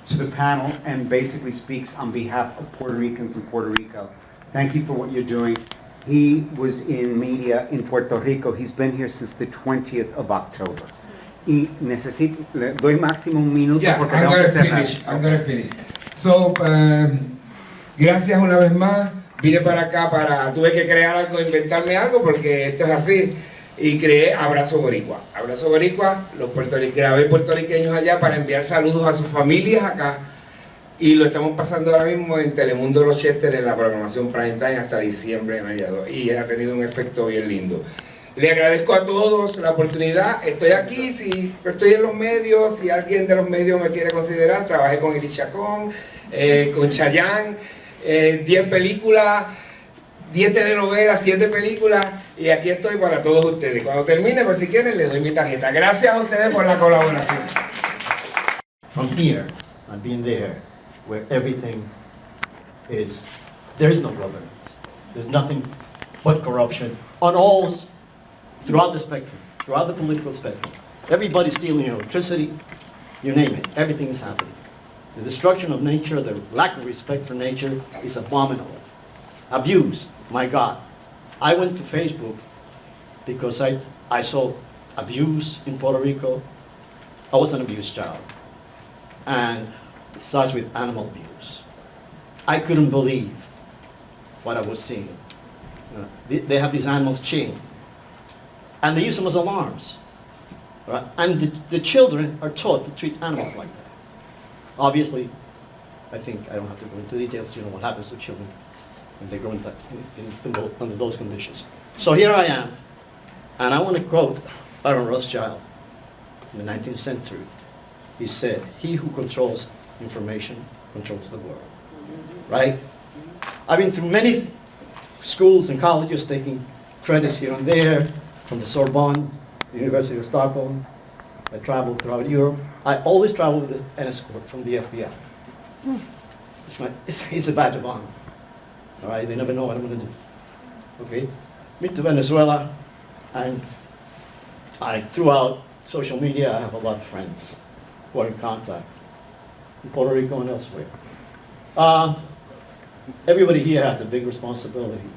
to the panel and basically speaks on behalf of Puerto Ricans in Puerto Rico. Thank you for what you're doing. He was in media in Puerto Rico. He's been here since the 20th of October. Y necesito, le doy máximo un minuto porque I'm tengo que cerrar. I'm gonna finish. So, gracias una vez más. Vine para acá tuve que crear algo, inventarme algo, porque esto es así. Y creé Abrazo Boricua. Abrazo Boricua, grabé puertorriqueños allá para enviar saludos a sus familias acá. Y lo estamos pasando ahora mismo en Telemundo Rochester en la programación Prime Time hasta diciembre de mediados. Y ha tenido un efecto bien lindo. Le agradezco a todos la oportunidad. Estoy aquí, si estoy en los medios, si alguien de los medios me quiere considerar, trabajé con Iris Chacón, con Chayanne, 10 películas, 10 telenovelas, 7 películas, y aquí estoy para todos ustedes. Cuando termine, pues si quieren, les doy mi tarjeta. Gracias a ustedes por la colaboración. From here, I've been there, where everything is, there is no government. There's nothing but corruption on all, throughout the spectrum, throughout the political spectrum. Everybody's stealing your electricity, you name it, everything is happening. The destruction of nature, the lack of respect for nature is abominable. Abuse, my God. I went to Facebook because I saw abuse in Puerto Rico. I was an abused child. And it starts with animal abuse. I couldn't believe what I was seeing. They have these animals chained. And they use them as alarms. Right? And the children are taught to treat animals like that. Obviously, I think I don't have to go into details, you know what happens to children when they grow under those conditions. So here I am, and I want to quote Baron Rothschild in the 19th century. He said, "He who controls information controls the world." Right? I've been through many schools and colleges taking credits here and there, from the Sorbonne, the University of Stockholm. I traveled throughout Europe. I always travel with an escort from the FBI. It's a badge of honor. All right, they never know what I'm going to do. Okay, been to Venezuela, and throughout social media, I have a lot of friends who are in contact in Puerto Rico and elsewhere. Everybody here has a big responsibility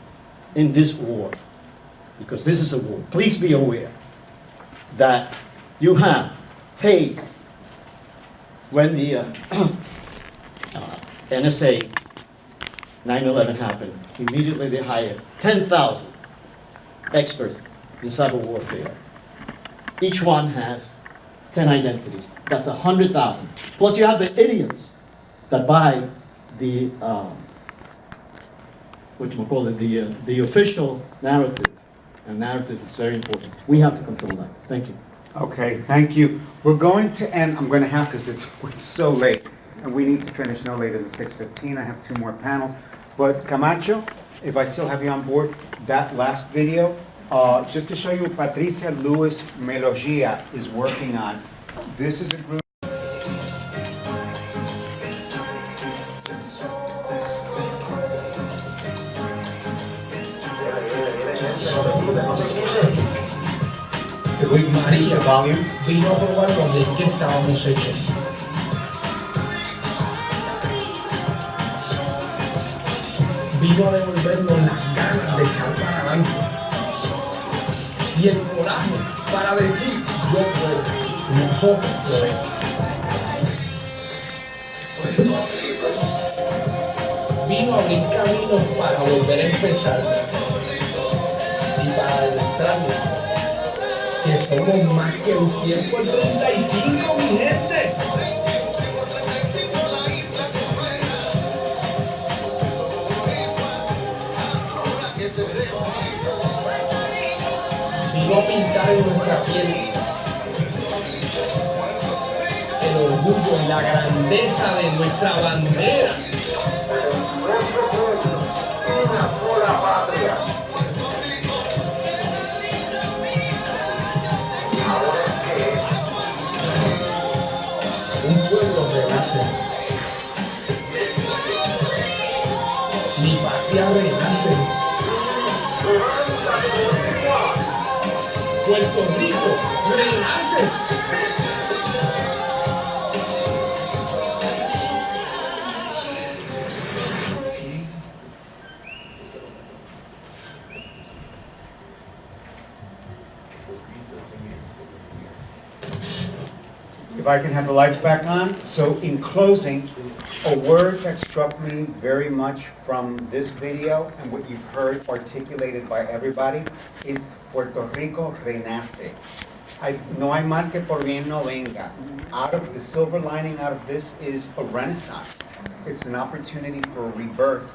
in this war, because this is a war. Please be aware that you have paid when the NSA 9/11 happened. Immediately they hired 10,000 experts in cyber warfare. Each one has 10 identities. That's 100,000. Plus you have the idiots that buy the the official narrative. And narrative is very important. We have to control that. Thank you. Okay, thank you. We're going to end, I'm going to have, because it's so late, and we need to finish no later than 6:15. I have 2 more panels. But Camacho, if I still have you on board, that last video, just to show you what Patricia Lewis Melogia is working on. This is a group. Luis María vino a probar donde que estábamos hechos. Vino a devolvernos las ganas de echar para adelante y el coraje para decir yo puedo, nosotros podemos. Vino a abrir caminos para volver a empezar y para demostrarnos que somos más que un 100 por 35, mi gente. Vino a pintar en nuestra piel el orgullo y la grandeza de nuestra bandera. Una sola patria. Ahora es que un pueblo renace. Mi patria renace. Puerto Rico renace. If I can have the lights back on. So in closing, a word that struck me very much from this video and what you've heard articulated by everybody is Puerto Rico renace. No hay mal que por bien no venga. Out of the silver lining out of this is a renaissance. It's an opportunity for a rebirth.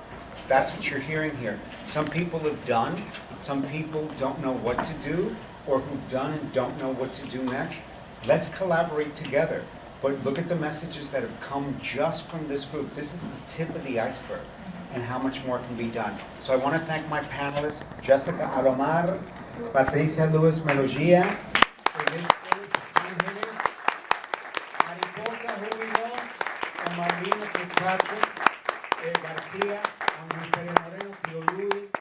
That's what you're hearing here. Some people have done, some people don't know what to do, or who've done and don't know what to do next. Let's collaborate together. But look at the messages that have come just from this group. This is the tip of the iceberg and how much more can be done. So I want to thank my panelists, Jessica Alomar, Patricia Luis Melogia,